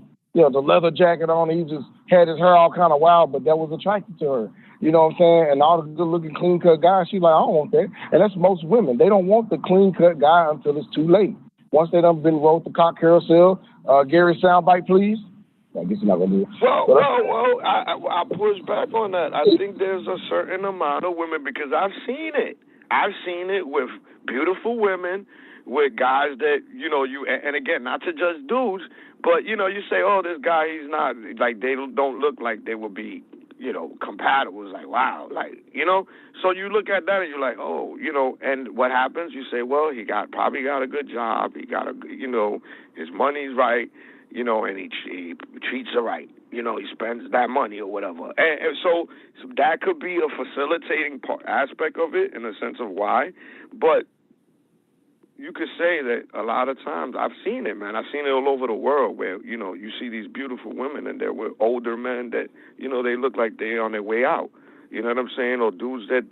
leather jacket on. He just had his hair all kind of wild, but that was attractive to her. You know what I'm saying? And all the good-looking, clean-cut guys, she's like, I don't want that. And that's most women. They don't want the clean-cut guy until it's too late. Once they done been wrote the cock carousel, Gary, soundbite, please. I guess you're not going to do it. Well, I push back on that. I think there's a certain amount of women, because I've seen it. I've seen it with beautiful women, with guys that, and again, not to judge dudes, but, you say, oh, this guy, he's not, like, they don't look like they would be, compatible. It's like, wow, like, so you look at that and you're like, oh, and what happens? You say, well, he probably got a good job. He got his money's right, and he treats her right. He spends that money or whatever. And so that could be a facilitating aspect of it in the sense of why. But you could say that a lot of times, I've seen it, man. I've seen it all over the world where, you see these beautiful women and they're with older men that, they look like they're on their way out. You know what I'm saying? Or dudes that,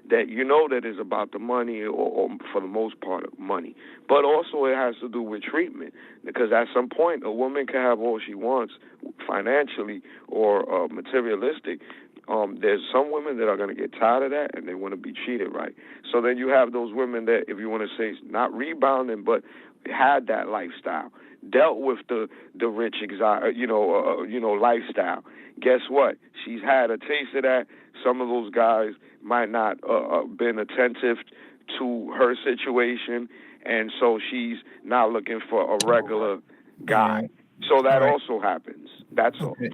that is about the money or for the most part, money. But also it has to do with treatment, because at some point a woman can have all she wants financially or materialistic. There's some women that are going to get tired of that and they want to be treated right. So then you have those women that, if you want to say, not rebounding, but had that lifestyle, dealt with the rich, lifestyle. Guess what? She's had a taste of that. Some of those guys might not been attentive to her situation, and so she's not looking for a regular guy. So that also happens. That's all. All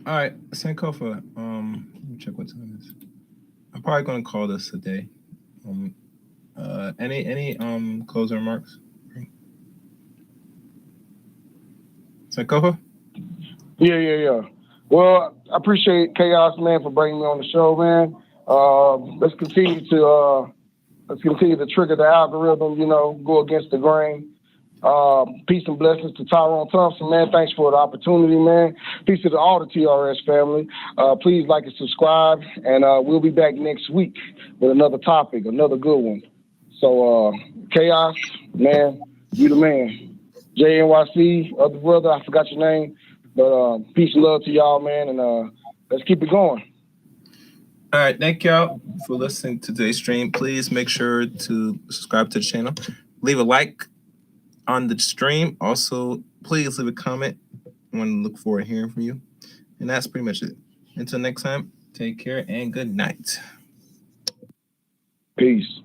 right, Sankofa. Let me check what time it is. I'm probably gonna call this a day. Any closing remarks? Sankofa? Yeah. Well, I appreciate Chaos, man, for bringing me on the show, man. Let's continue to trigger the algorithm, go against the grain. Peace and blessings to Tyrone Thompson, man. Thanks for the opportunity, man. Peace to all the TRS family. Please like and subscribe, and we'll be back next week with another topic, another good one. So, Chaos, man, you the man. JNYC, other brother, I forgot your name, but peace and love to y'all, man, and let's keep it going. All right, thank y'all for listening to today's stream. Please make sure to subscribe to the channel. Leave a like on the stream. Also, please leave a comment. I want to look forward to hearing from you. And that's pretty much it. Until next time, take care and good night. Peace.